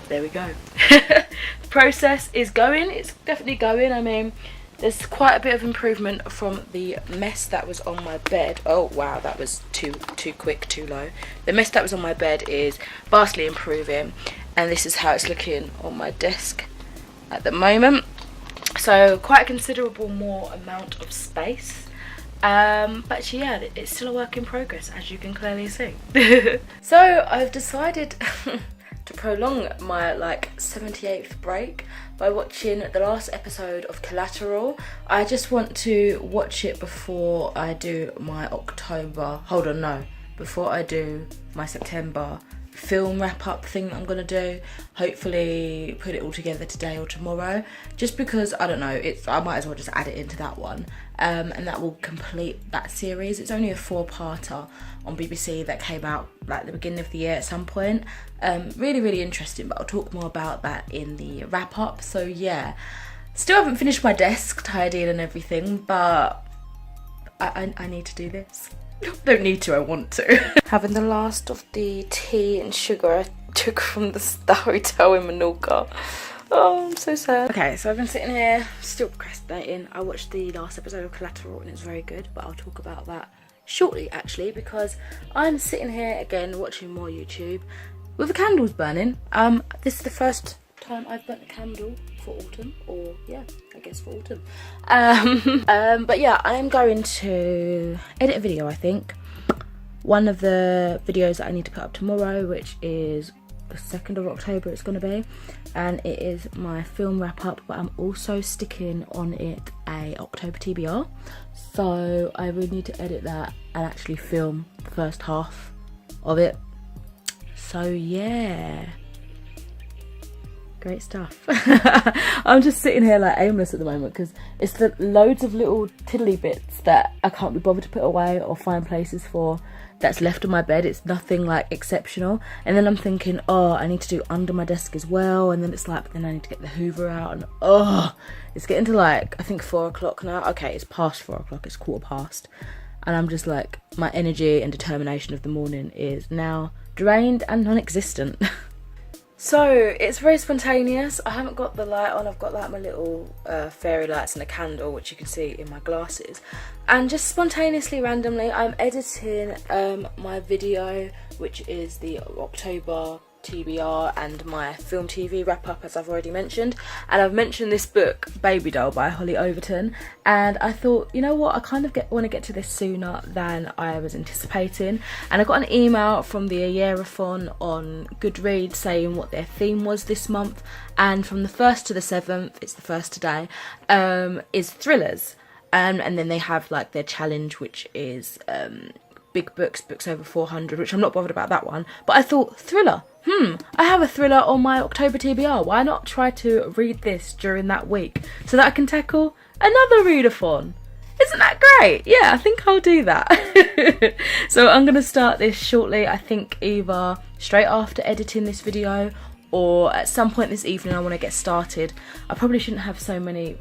There we go. The process is going, it's definitely going. I mean, there's quite a bit of improvement from the mess that was on my bed. Oh wow, that was too quick, too low. The mess that was on my bed is vastly improving, and this is how it's looking on my desk at the moment. So quite a considerable more amount of space. But yeah, it's still a work in progress, as you can clearly see. So I've decided to prolong my like 78th break by watching the last episode of Collateral. I just want to watch it before I do my before I do my September film wrap up thing that I'm gonna do. Hopefully put it all together today or tomorrow, just because I don't know, I might as well just add it into that one, and that will complete that series. It's only a 4-parter on BBC that came out like the beginning of the year at some point. Really interesting, but I'll talk more about that in the wrap up. So yeah, still haven't finished my desk tidying and everything, but I need to do this. Don't need to, I want to. Having the last of the tea and sugar I took from the hotel in Menorca. Oh, I'm so sad. Okay, so I've been sitting here still procrastinating. I watched the last episode of Collateral and it's very good, but I'll talk about that shortly actually, because I'm sitting here again watching more YouTube with the candles burning. This is the first time I've burnt a candle for autumn, or yeah, I guess for autumn. But yeah, I am going to edit a video, I think. One of the videos that I need to put up tomorrow, which is the 2nd of October it's going to be, and it is my film wrap up, but I'm also sticking on it a October TBR, so I really need to edit that and actually film the first half of it. So yeah, great stuff. I'm just sitting here like aimless at the moment because it's the loads of little tiddly bits that I can't be bothered to put away or find places for that's left on my bed. It's nothing like exceptional, and then I'm thinking, oh, I need to do under my desk as well, and then it's like, then I need to get the Hoover out, and oh, it's getting to like, I think 4 o'clock now. Okay, it's past 4 o'clock, it's 1:15, and I'm just like, my energy and determination of the morning is now drained and non-existent. So it's very spontaneous. I haven't got the light on. I've got like my little fairy lights and a candle, which you can see in my glasses. And just spontaneously, randomly, I'm editing my video, which is the October TBR and my film TV wrap up, as I've already mentioned. And I've mentioned this book, Baby Doll by Holly Overton, and I thought, you know what, I kind of want to get to this sooner than I was anticipating. And I got an email from the Readathons on Goodreads saying what their theme was this month, and from the 1st to the 7th, it's the first today, is thrillers. And then they have like their challenge, which is big books over 400, which I'm not bothered about that one. But I thought, thriller, I have a thriller on my October TBR. Why not try to read this during that week so that I can tackle another readathon? Isn't that great? Yeah, I think I'll do that. So I'm going to start this shortly. I think either straight after editing this video or at some point this evening I want to get started. I probably shouldn't have so many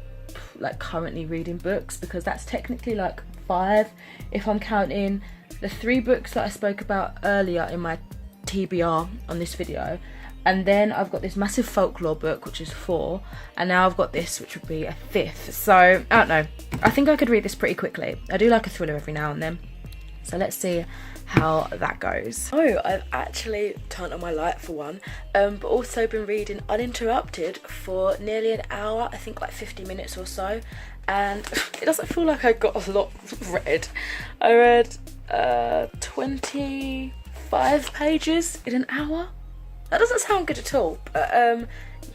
like currently reading books, because that's technically like 5 if I'm counting the 3 books that I spoke about earlier in my TBR on this video, and then I've got this massive folklore book which is 4, and now I've got this which would be a 5th. So I don't know, I think I could read this pretty quickly. I do like a thriller every now and then, so let's see how that goes. Oh, I've actually turned on my light for one, but also been reading uninterrupted for nearly an hour, I think like 50 minutes or so, and it doesn't feel like I got a lot read. I read 25 pages in an hour. That doesn't sound good at all, but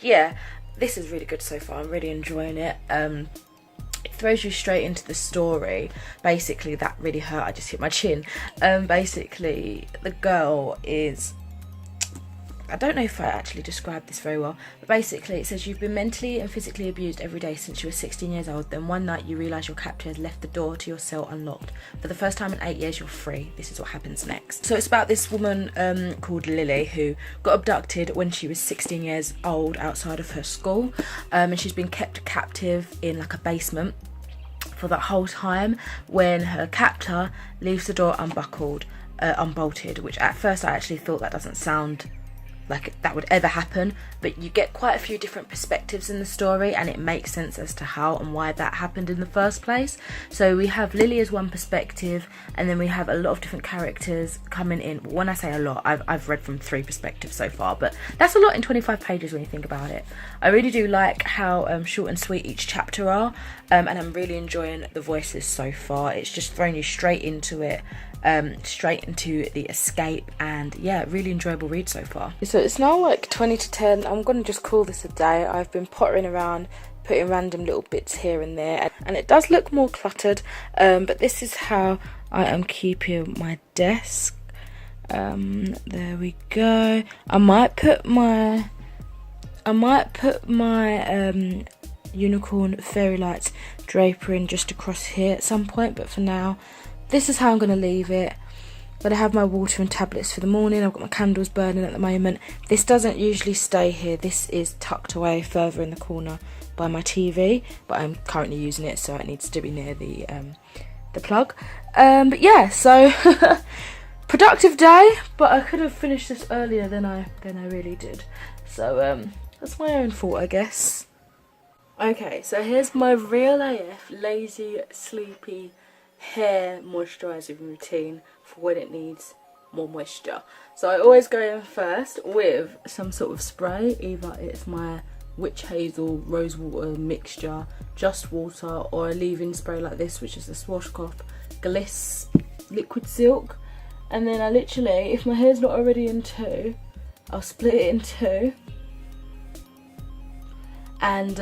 yeah, this is really good so far. I'm really enjoying it. It throws you straight into the story. Basically, that really hurt, I just hit my chin. Basically, the girl is, I don't know if I actually described this very well, but basically it says you've been mentally and physically abused every day since you were 16 years old. Then one night you realise your captor has left the door to your cell unlocked. For the first time in 8 years, you're free. This is what happens next. So it's about this woman called Lily, who got abducted when she was 16 years old outside of her school, and she's been kept captive in like a basement for that whole time, when her captor leaves the door unbolted, which at first I actually thought that doesn't sound like that would ever happen, but you get quite a few different perspectives in the story, and it makes sense as to how and why that happened in the first place. So we have Lily as one perspective, and then we have a lot of different characters coming in. When I say a lot, I've read from 3 perspectives so far, but that's a lot in 25 pages when you think about it. I really do like how short and sweet each chapter are, and I'm really enjoying the voices so far. It's just throwing you straight into it, straight into the escape, and yeah, really enjoyable read so far. So it's now like 20 to 10. I'm gonna just call this a day. I've been pottering around, putting random little bits here and there, and it does look more cluttered, but this is how I am keeping my desk. There we go. I might put my unicorn fairy lights draper in just across here at some point, but for now this is how I'm going to leave it. But I have my water and tablets for the morning. I've got my candles burning at the moment. This doesn't usually stay here. This is tucked away further in the corner by my TV, but I'm currently using it, so it needs to be near the plug. But yeah, so productive day, but I could have finished this earlier than I really did. So that's my own fault, I guess. Okay, so here's my real AF lazy sleepy hair moisturising routine for when it needs more moisture. So I always go in first with some sort of spray. Either it's my witch hazel rose water mixture, just water, or a leave-in spray like this, which is the Swashcoff Gliss liquid silk. And then I literally, if my hair's not already in 2, I'll split it in 2 and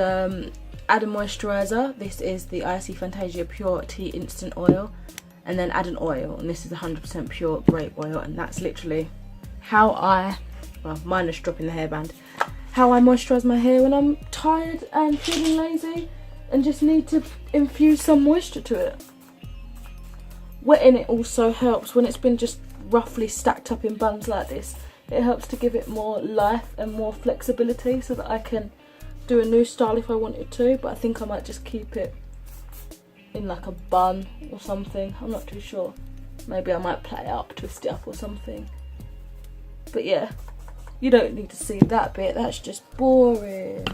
add a moisturiser. This is the Icy Fantasia Pure Tea Instant Oil, and then add an oil, and this is 100% pure grape oil, and that's literally how well, minus dropping the hairband, how I moisturise my hair when I'm tired and feeling lazy and just need to infuse some moisture to it. Wetting it also helps when it's been just roughly stacked up in buns like this. It helps to give it more life and more flexibility so that I can do a new style if I wanted to, but I think I might just keep it in like a bun or something. I'm not too sure. Maybe I might play it up, twist it up or something. But yeah, You don't need to see that bit, that's just boring.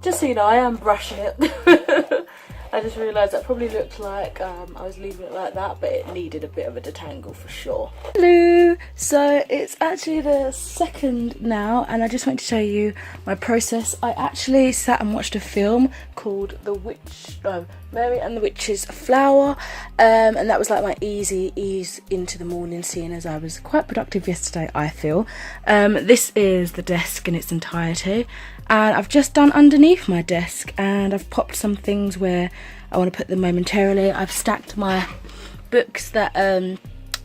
Just so you know, I am brushing it. I just realised that probably looked like I was leaving it like that, but it needed a bit of a detangle for sure. Hello! So it's actually the 2nd now, and I just want to show you my process. I actually sat and watched a film called Mary and the Witch's Flower, and that was like my ease into the morning, seeing as I was quite productive yesterday, I feel. This is the desk in its entirety. And I've just done underneath my desk, and I've popped some things where I want to put them momentarily. I've stacked my books that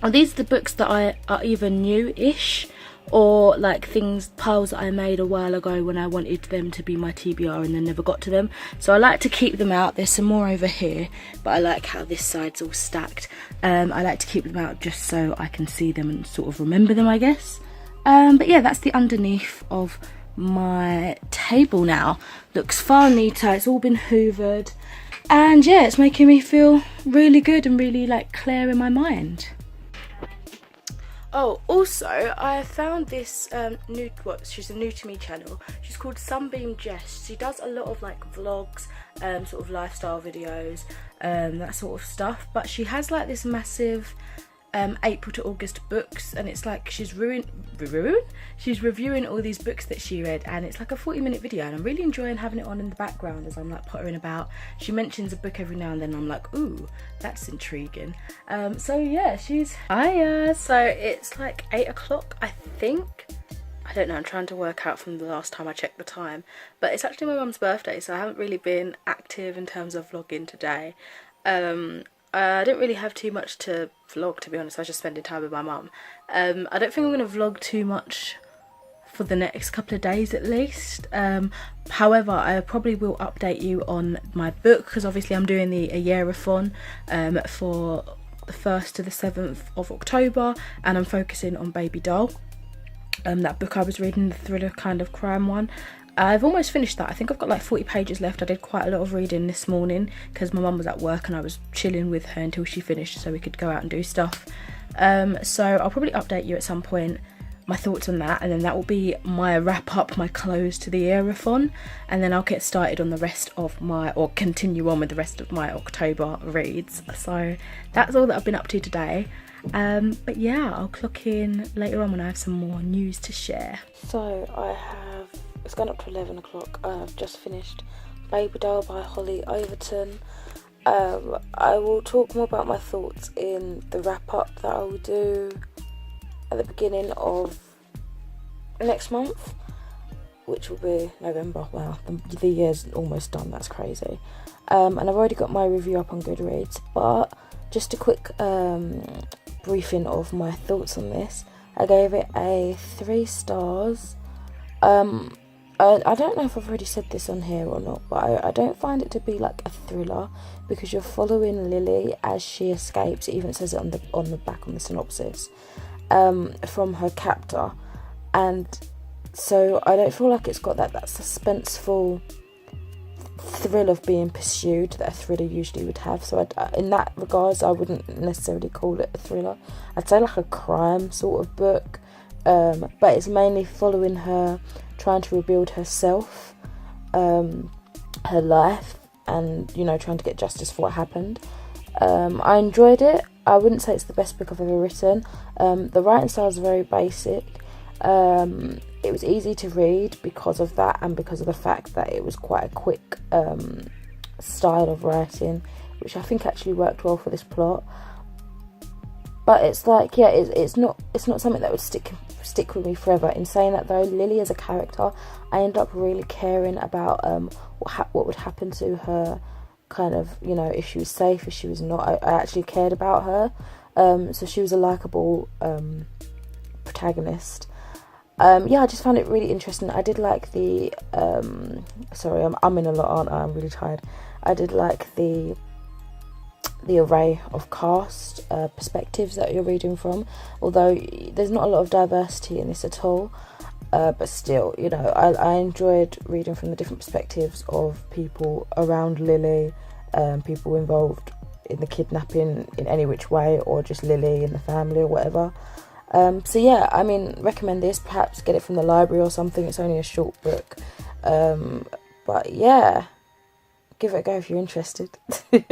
these are the books that are either new-ish or like piles that I made a while ago when I wanted them to be my TBR and then never got to them. So I like to keep them out. There's some more over here, but I like how this side's all stacked. I like to keep them out just so I can see them and sort of remember them, I guess. But yeah, that's the underneath of my table now. Looks far neater, it's all been hoovered, and yeah, it's making me feel really good and really like clear in my mind. Oh, also I found this she's a new to me channel. She's called Sunbeam Jess. She does a lot of like vlogs, sort of lifestyle videos, that sort of stuff, but she has like this massive April to August books, and it's like she's reviewing all these books that she read, and it's like a 40-minute video, and I'm really enjoying having it on in the background as I'm like pottering about. She mentions a book every now and then, and I'm like, ooh, that's intriguing. So yeah, so it's like 8 o'clock, I think. I don't know, I'm trying to work out from the last time I checked the time, but it's actually my mum's birthday, so I haven't really been active in terms of vlogging today. I don't really have too much to vlog, to be honest. I was just spending time with my mum. I don't think I'm going to vlog too much for the next couple of days at least. However, I probably will update you on my book, because obviously I'm doing the Readathon for the 1st to the 7th of October, and I'm focusing on Baby Doll. That book I was reading, the thriller kind of crime one. I've almost finished that. I think I've got like 40 pages left. I did quite a lot of reading this morning because my mum was at work and I was chilling with her until she finished so we could go out and do stuff. So I'll probably update you at some point my thoughts on that, and then that will be my wrap up, my close to the Readathon, and then I'll get started on the rest of or continue on with the rest of my October reads. So that's all that I've been up to today. But yeah, I'll clock in later on when I have some more news to share. So it's gone up to 11 o'clock. I've just finished Baby Doll by Holly Overton. I will talk more about my thoughts in the wrap up that I will do at the beginning of next month, which will be November. Wow, the year's almost done, that's crazy. And I've already got my review up on Goodreads, but just a quick briefing of my thoughts on this. I gave it a 3 stars. I don't know if I've already said this on here or not, but I don't find it to be like a thriller, because you're following Lily as she escapes. It even says it on the back on the synopsis, from her captor, and so I don't feel like it's got that suspenseful thrill of being pursued that a thriller usually would have. So in that regards, I wouldn't necessarily call it a thriller. I'd say like a crime sort of book, but it's mainly following her trying to rebuild herself, her life, and trying to get justice for what happened. I enjoyed it. I wouldn't say it's the best book I've ever written. The writing style is very basic. It was easy to read because of that, and because of the fact that it was quite a quick style of writing, which I think actually worked well for this plot. But it's like, yeah, it's not something that would stick with me forever. In saying that though, Lily as a character, I end up really caring about what would happen to her, kind of, if she was safe, if she was not. I actually cared about her. So she was a likeable protagonist. Yeah, I just found it really interesting. I did like the sorry, I'm in a lot, aren't I? I'm really tired. I did like the the array of cast perspectives that you're reading from, although there's not a lot of diversity in this at all. But still, you know, I enjoyed reading from the different perspectives of people around Lily, people involved in the kidnapping in any which way, or just Lily and the family or whatever. So yeah, I mean, recommend this. Perhaps get it from the library or something. It's only a short book. But yeah, give it a go if you're interested. But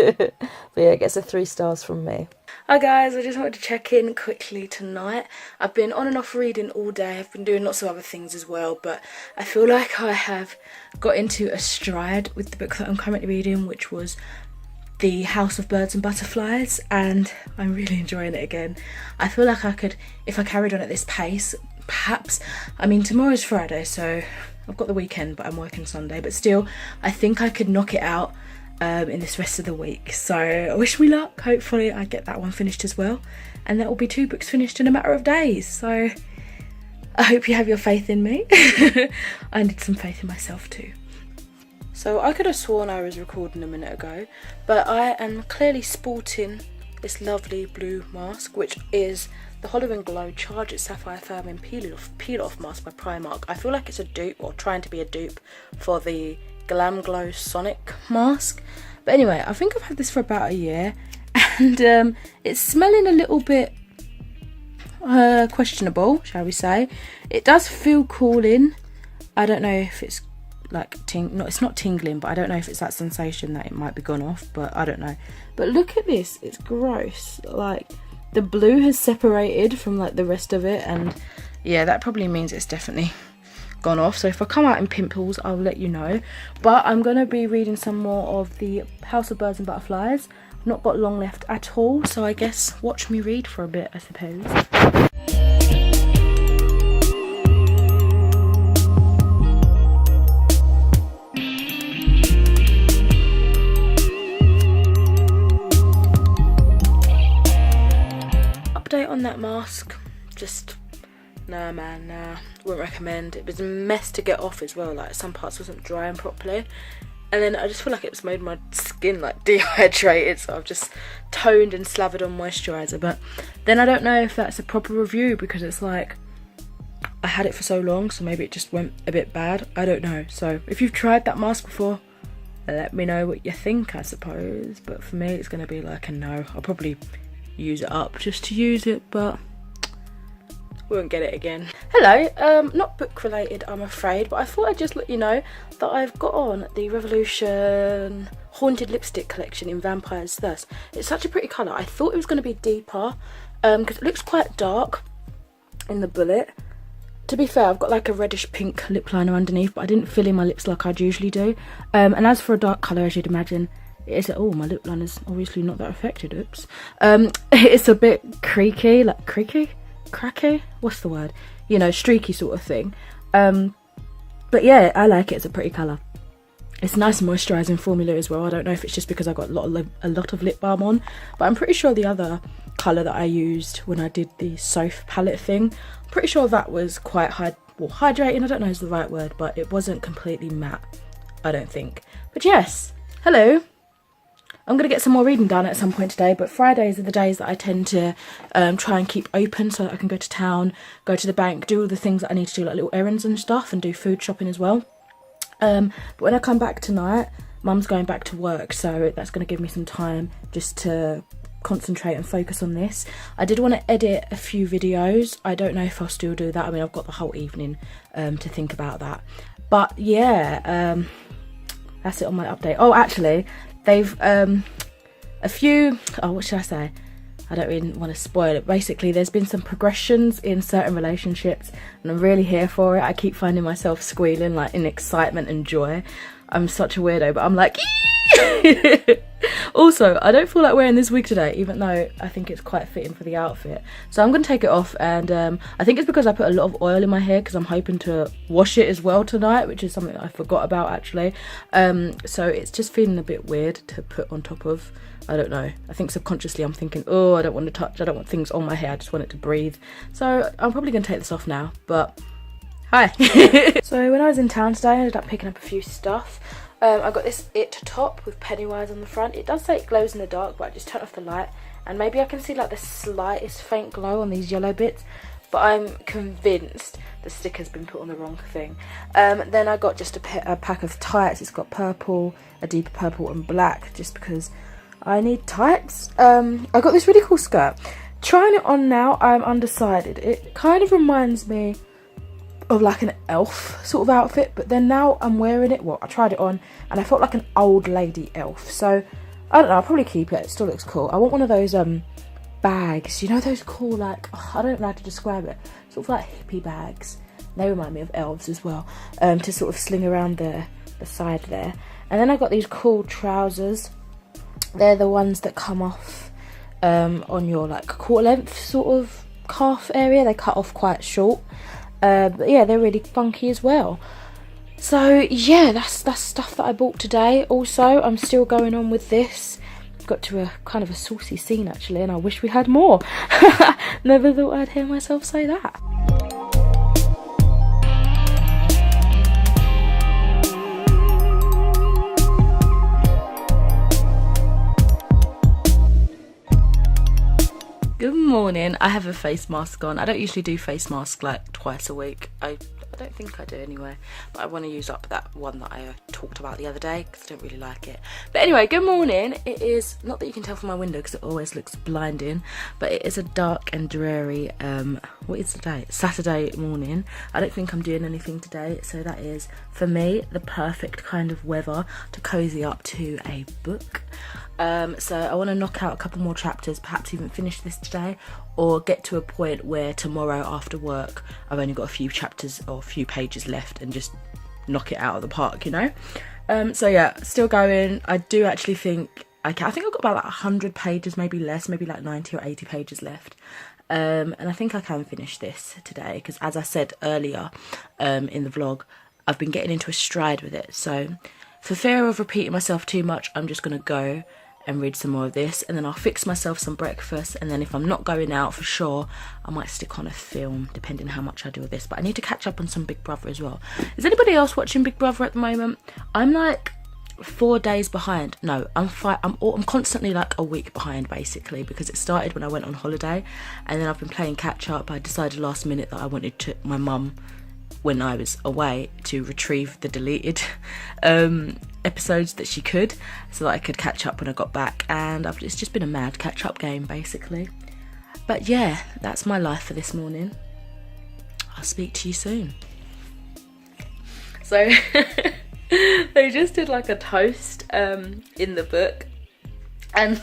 yeah, it gets a 3 stars from me. Hi guys, I just wanted to check in quickly tonight. I've been on and off reading all day. I've been doing lots of other things as well, but I feel like I have got into a stride with the book that I'm currently reading, which was The House of Birds and Butterflies, and I'm really enjoying it again. I feel like I could, if I carried on at this pace, perhaps, I mean, tomorrow's Friday, so I've got the weekend, but I'm working Sunday, but still, I think I could knock it out in this rest of the week. So wish me luck. Hopefully I get that one finished as well, and that will be 2 books finished in a matter of days. So I hope you have your faith in me. I need some faith in myself too. So I could have sworn I was recording a minute ago, but I am clearly sporting this lovely blue mask, which is the Hollow and Glow Charge It Sapphire Firming Peel Off Mask by Primark. I feel like it's a dupe, or trying to be a dupe, for the Glam Glow Sonic mask. But anyway, I think I've had this for about a year, and it's smelling a little bit questionable, shall we say. It does feel cooling. I don't know if it's like it's not tingling, but I don't know if it's that sensation that it might be gone off, but I don't know. But look at this, it's gross. Like, the blue has separated from like the rest of it, and yeah, that probably means it's definitely gone off. So if I come out in pimples, I'll let you know. But I'm going to be reading some more of the House of Birds and Butterflies. I've not got long left at all, so I guess watch me read for a bit, I suppose. Update on that mask, just nah man, nah, wouldn't recommend. It was a mess to get off as well, like some parts wasn't drying properly, and then I just feel like it's made my skin like dehydrated, so I've just toned and slathered on moisturiser. But then I don't know if that's a proper review, because it's like I had it for so long, so maybe it just went a bit bad, I don't know. So if you've tried that mask before, let me know what you think, I suppose. But for me it's going to be like a no. I'll probably use it up just to use it, but won't get it again. Hello, not book related I'm afraid, but I thought I'd just let you know that I've got on the Revolution Haunted Lipstick collection in Vampire's Thirst. It's such a pretty colour. I thought it was going to be deeper, because it looks quite dark in the bullet. To be fair, I've got like a reddish pink lip liner underneath, but I didn't fill in my lips like I'd usually do. And as for a dark colour, as you'd imagine, it is, oh, my lip liner's obviously not that affected, oops. It's a bit creaky, like cracky, what's the word, you know, streaky sort of thing. But yeah, I like it. It's a pretty colour. It's a nice moisturising formula as well. I don't know if it's just because I got a lot of lip balm on, but I'm pretty sure the other colour that I used when I did the Soph palette thing, I'm pretty sure that was quite hydrating, I don't know is the right word, but it wasn't completely matte, I don't think. But yes, hello. I'm going to get some more reading done at some point today, but Fridays are the days that I tend to try and keep open so that I can go to town, go to the bank, do all the things that I need to do, like little errands and stuff, and do food shopping as well. But when I come back tonight, Mum's going back to work, so that's going to give me some time just to concentrate and focus on this. I did want to edit a few videos. I don't know if I'll still do that. I mean, I've got the whole evening to think about that. But yeah, that's it on my update. Oh, actually, they've what should I say? I don't really want to spoil it. Basically, there's been some progressions in certain relationships, and I'm really here for it. I keep finding myself squealing like in excitement and joy. I'm such a weirdo, but I'm like, also, I don't feel like wearing this wig today, even though I think it's quite fitting for the outfit. So I'm going to take it off, and I think it's because I put a lot of oil in my hair, because I'm hoping to wash it as well tonight, which is something I forgot about actually. So it's just feeling a bit weird to put on top of. I don't know. I think subconsciously I'm thinking, oh, I don't want to touch, I don't want things on my hair, I just want it to breathe. So I'm probably going to take this off now, but hi. So when I was in town today, I ended up picking up a few stuff. I got this It top with Pennywise on the front. It does say it glows in the dark, but I just turned off the light and maybe I can see like the slightest faint glow on these yellow bits, but I'm convinced the sticker's been put on the wrong thing. Then I got just a pack of tights. It's got purple, a deeper purple and black, just because I need tights. I got this really cool skirt. Trying it on now, I'm undecided. It kind of reminds me of like an elf sort of outfit, but then now I'm wearing it, well, I tried it on and I felt like an old lady elf. So I don't know, I'll probably keep it. It still looks cool. I want one of those bags, you know, those cool, like, I don't know how to describe it, sort of like hippie bags. They remind me of elves as well, to sort of sling around the side there. And then I got these cool trousers. They're the ones that come off on your like quarter length sort of calf area. They cut off quite short, but yeah, they're really funky as well. So yeah, that's stuff that I bought today. Also, I'm still going on with this. Got to a kind of a saucy scene actually, and I wish we had more. Never thought I'd hear myself say that. Good morning. I have a face mask on. I don't usually do face masks like twice a week. I don't think I do anyway, but I want to use up that one that I talked about the other day because I don't really like it. But anyway, good morning. It is, not that you can tell from my window because it always looks blinding, but it is a dark and dreary, what is the day? Saturday morning. I don't think I'm doing anything today, so that is, for me, the perfect kind of weather to cozy up to a book. So I want to knock out a couple more chapters, perhaps even finish this today, or get to a point where tomorrow after work I've only got a few chapters or a few pages left and just knock it out of the park, you know. So yeah, still going. I do actually think I think I've got about like 100 pages, maybe less, maybe like 90 or 80 pages left. And I think I can finish this today because, as I said earlier in the vlog, I've been getting into a stride with it. So for fear of repeating myself too much, I'm just going to go and read some more of this, and then I'll fix myself some breakfast, and then if I'm not going out for sure, I might stick on a film depending how much I do of this. But I need to catch up on some Big Brother as well. Is anybody else watching Big Brother at the moment? I'm like 4 days behind. No, I'm constantly like a week behind basically, because it started when I went on holiday, and then I've been playing catch up. I decided last minute that I wanted to, my mum, when I was away, to retrieve the deleted episodes that she could, so that I could catch up when I got back, and it's just been a mad catch up game basically. But yeah, that's my life for this morning. I'll speak to you soon. So they just did like a toast in the book, and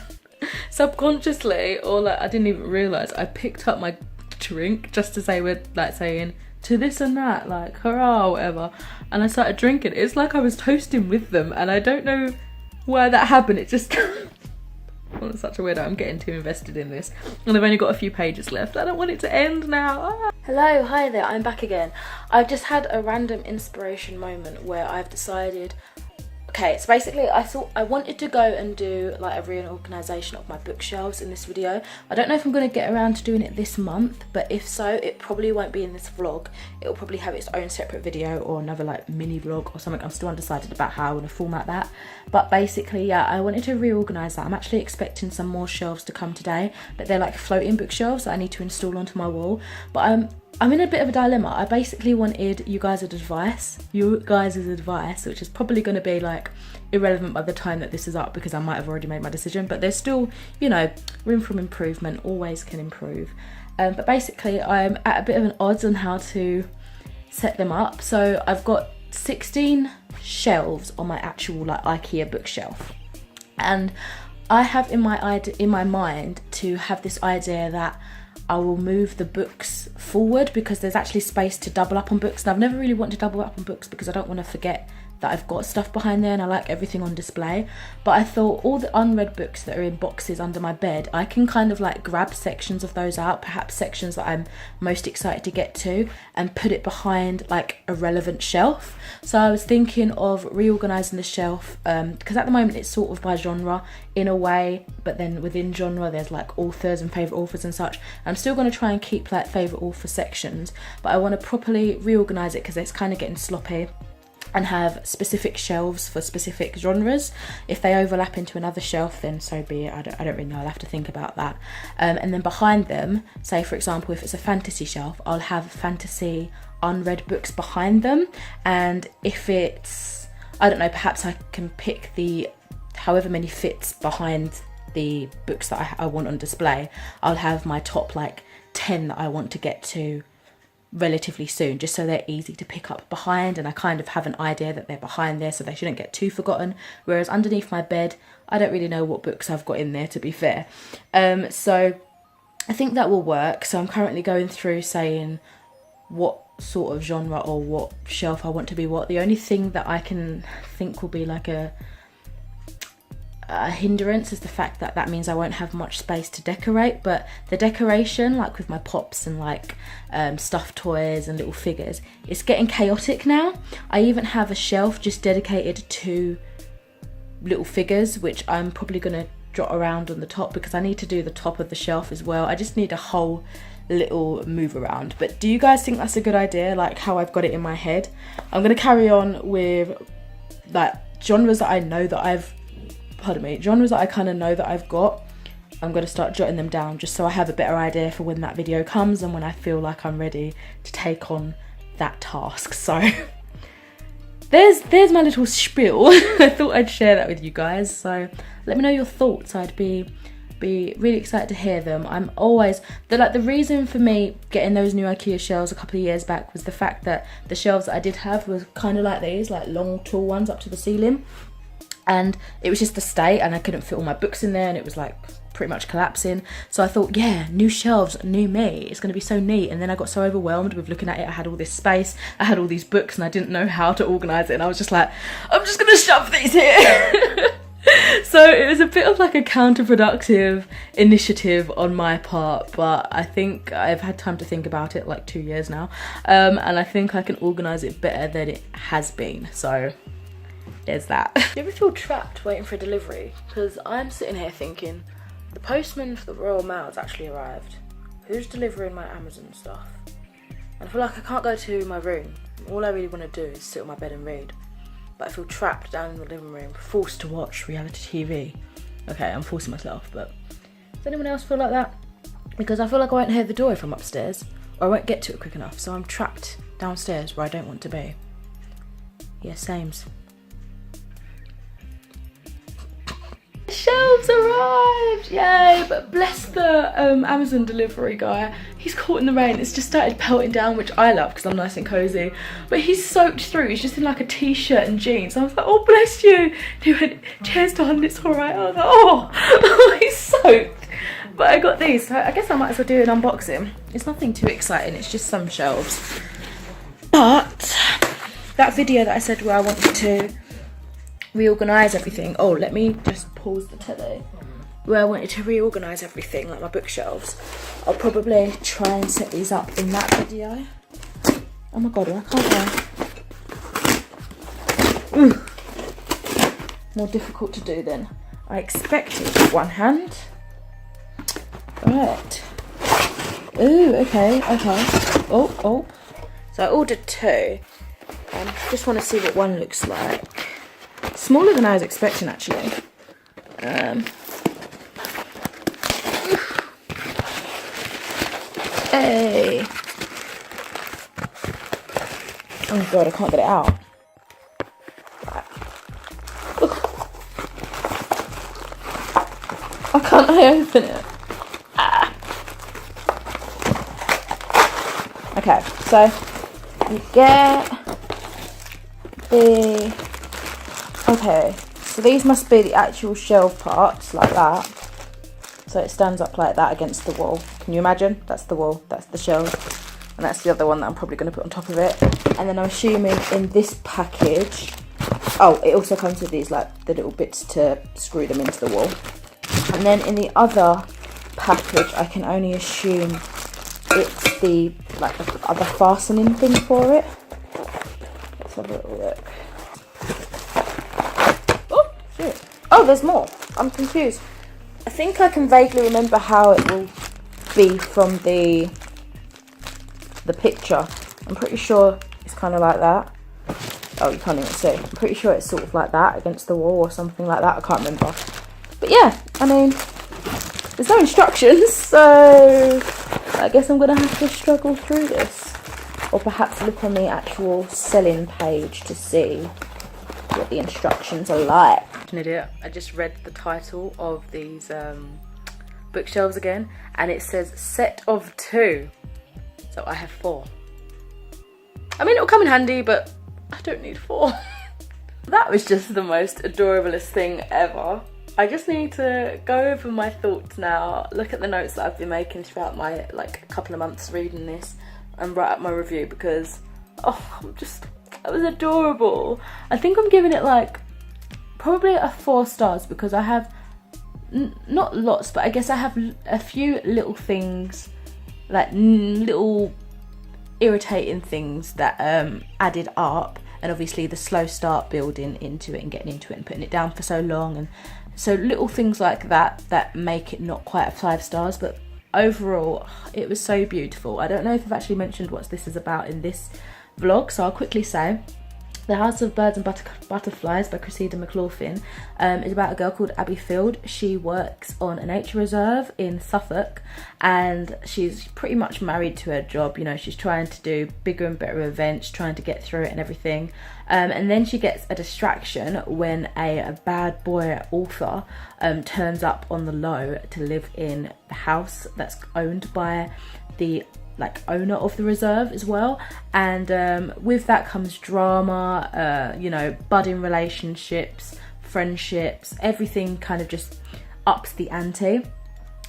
subconsciously, or like I didn't even realise, I picked up my drink just as they were like saying to this and that, like hurrah or whatever, and I started drinking. It's like I was toasting with them, and I don't know why that happened. It just well, it's such a weirdo. I'm getting too invested in this, and I've only got a few pages left. I don't want it to end now. Ah. Hello, hi there, I'm back again. I've just had a random inspiration moment where I've decided, okay, so basically I thought I wanted to go and do like a reorganisation of my bookshelves in this video. I don't know if I'm going to get around to doing it this month, but if so, it probably won't be in this vlog. It'll probably have its own separate video or another like mini vlog or something. I'm still undecided about how I want to format that. But basically, yeah, I wanted to reorganise that. I'm actually expecting some more shelves to come today, but they're like floating bookshelves that I need to install onto my wall. But I'm in a bit of a dilemma. I basically wanted you guys' advice, which is probably going to be like irrelevant by the time that this is up because I might have already made my decision, but there's still, you know, room for improvement, always can improve. But basically I'm at a bit of an odds on how to set them up. So I've got 16 shelves on my actual like IKEA bookshelf, and I have in my mind to have this idea that I will move the books forward because there's actually space to double up on books, and I've never really wanted to double up on books because I don't want to forget that I've got stuff behind there and I like everything on display. But I thought all the unread books that are in boxes under my bed, I can kind of like grab sections of those out, perhaps sections that I'm most excited to get to, and put it behind like a relevant shelf. So I was thinking of reorganising the shelf because at the moment it's sort of by genre in a way, but then within genre there's like authors and favourite authors and such. I'm still going to try and keep like favourite author sections, but I want to properly reorganise it because it's kind of getting sloppy. and have specific shelves for specific genres. If they overlap into another shelf, then so be it. I don't really know, I'll have to think about that. And then behind them, say for example, if it's a fantasy shelf, I'll have fantasy unread books behind them. And if it's, I don't know, perhaps I can pick the however many fits behind the books that I want on display. I'll have my top like 10 that I want to get to relatively soon, just so they're easy to pick up behind, and I kind of have an idea that they're behind there, so they shouldn't get too forgotten. Whereas underneath my bed, I don't really know what books I've got in there, to be fair. So I think that will work. So I'm currently going through saying what sort of genre or what shelf I want to be what. The only thing that I can think will be like a hindrance is the fact that that means I won't have much space to decorate. But the decoration, like with my pops and like stuffed toys and little figures, it's getting chaotic now. I even have a shelf just dedicated to little figures, which I'm probably going to jot around on the top because I need to do the top of the shelf as well. I just need a whole little move around. But do you guys think that's a good idea, like how I've got it in my head? I'm going to carry on with like genres that I know that I've genres that I kind of know that I've got. I'm going to start jotting them down just so I have a better idea for when that video comes and when I feel like I'm ready to take on that task. So there's my little spiel. I thought I'd share that with you guys, so let me know your thoughts. I'd be really excited to hear them. I'm always the reason for me getting those new IKEA shelves a couple of years back was the fact that the shelves that I did have were kind of like these, like long tall ones up to the ceiling. And it was just a state and I couldn't fit all my books in there and it was like pretty much collapsing. So I thought, yeah, new shelves, new me, it's going to be so neat. And then I got so overwhelmed with looking at it. I had all this space, I had all these books and I didn't know how to organise it. And I was just like, I'm just going to shove these here. So it was a bit of like a counterproductive initiative on my part, but I think I've had time to think about it, like 2 years now. And I think I can organise it better than it has been. So there's that. Do you ever feel trapped waiting for a delivery? Because I'm sitting here thinking, the postman for the Royal Mail has actually arrived. Who's delivering my Amazon stuff? And I feel like I can't go to my room. All I really want to do is sit on my bed and read. But I feel trapped down in the living room, forced to watch reality TV. Okay, I'm forcing myself, but does anyone else feel like that? Because I feel like I won't hear the door if I'm upstairs, or I won't get to it quick enough, so I'm trapped downstairs where I don't want to be. Yeah, sames. Shelves arrived, yay! But bless the Amazon delivery guy, he's caught in the rain. It's just started pelting down, which I love because I'm nice and cozy, but he's soaked through. He's just in like a t-shirt and jeans. I was like, oh bless you. He went, cheers darling, it's alright. I was like, oh, he's soaked. But I got these, so I guess I might as well do an unboxing. It's nothing too exciting, it's just some shelves. But that video that I said where I wanted to reorganise everything, oh, let me just pause the telly, where I wanted to reorganise everything, like my bookshelves, I'll probably try and set these up in that video. Oh my god, why can't I? Ooh. More difficult to do than I expected with one hand. Right. Ooh, okay. Oh. So I ordered two. Just want to see what one looks like. Smaller than I was expecting, actually. Hey. Oh god, I can't get it out. Why can't I open it? Ah. Okay, so you get the... Okay, so these must be the actual shelf parts, like that. So it stands up like that against the wall. Can you imagine? That's the wall, that's the shelf. And that's the other one that I'm probably going to put on top of it. And then I'm assuming in this package... Oh, it also comes with these, like, the little bits to screw them into the wall. And then in the other package, I can only assume it's the, like, the other fastening thing for it. Let's have a little look. Oh, there's more. I'm confused. I think I can vaguely remember how it will be from the picture. I'm pretty sure it's kind of like that. oh, you can't even see. I'm pretty sure it's sort of like that against the wall or something like that. I can't remember. But yeah, I mean, there's no instructions, so I guess I'm going to have to struggle through this. Or perhaps look on the actual selling page to see what the instructions are like. An idiot. I just read the title of these bookshelves again, and it says set of 2. So I have 4. I mean, it'll come in handy, but I don't need 4. That was just the most adorablest thing ever. I just need to go over my thoughts now, look at the notes that I've been making throughout my couple of months reading this, and write up my review, because it was adorable. I think I'm giving it probably a 4 stars, because I have not lots, but I guess I have a few little things, little irritating things that added up, and obviously the slow start building into it and getting into it and putting it down for so long, and so little things like that make it not quite a 5 stars, but overall it was so beautiful. I don't know if I've actually mentioned what this is about in this vlog, so I'll quickly say The House of Birds and Butterflies by Cressida McLaughlin is about a girl called Abby Field. She works on a nature reserve in Suffolk, and she's pretty much married to her job. You know, she's trying to do bigger and better events, trying to get through it and everything. And then she gets a distraction when a bad boy author turns up on the low to live in the house that's owned by the owner of the reserve as well, and with that comes drama, you know, budding relationships, friendships, everything kind of just ups the ante.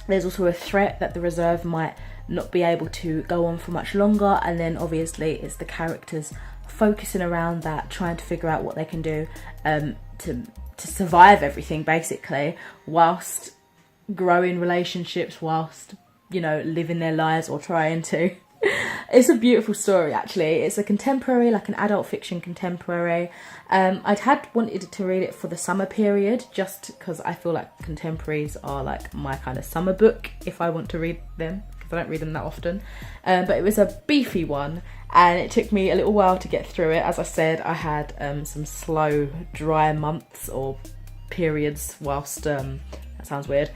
There's also a threat that the reserve might not be able to go on for much longer, and then obviously it's the characters focusing around that, trying to figure out what they can do to survive everything, basically, whilst growing relationships, whilst, you know, living their lives, or trying to. It's a beautiful story, actually. It's a contemporary, an adult fiction contemporary. I'd wanted to read it for the summer period, just because I feel like contemporaries are my kind of summer book if I want to read them, because I don't read them that often. But it was a beefy one, and it took me a little while to get through it. As I said, I had some slow, dry months or periods whilst that sounds weird,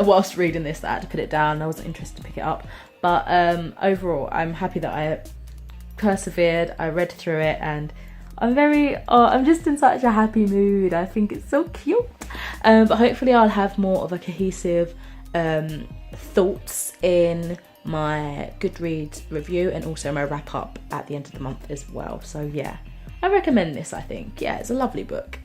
whilst reading this, that I had to put it down. I wasn't interested to pick it up, but overall I'm happy that I persevered. I read through it, and I'm just in such a happy mood. I think it's so cute, but hopefully I'll have more of a cohesive thoughts in my Goodreads review, and also my wrap up at the end of the month as well. So yeah, I recommend this. I think, yeah, it's a lovely book.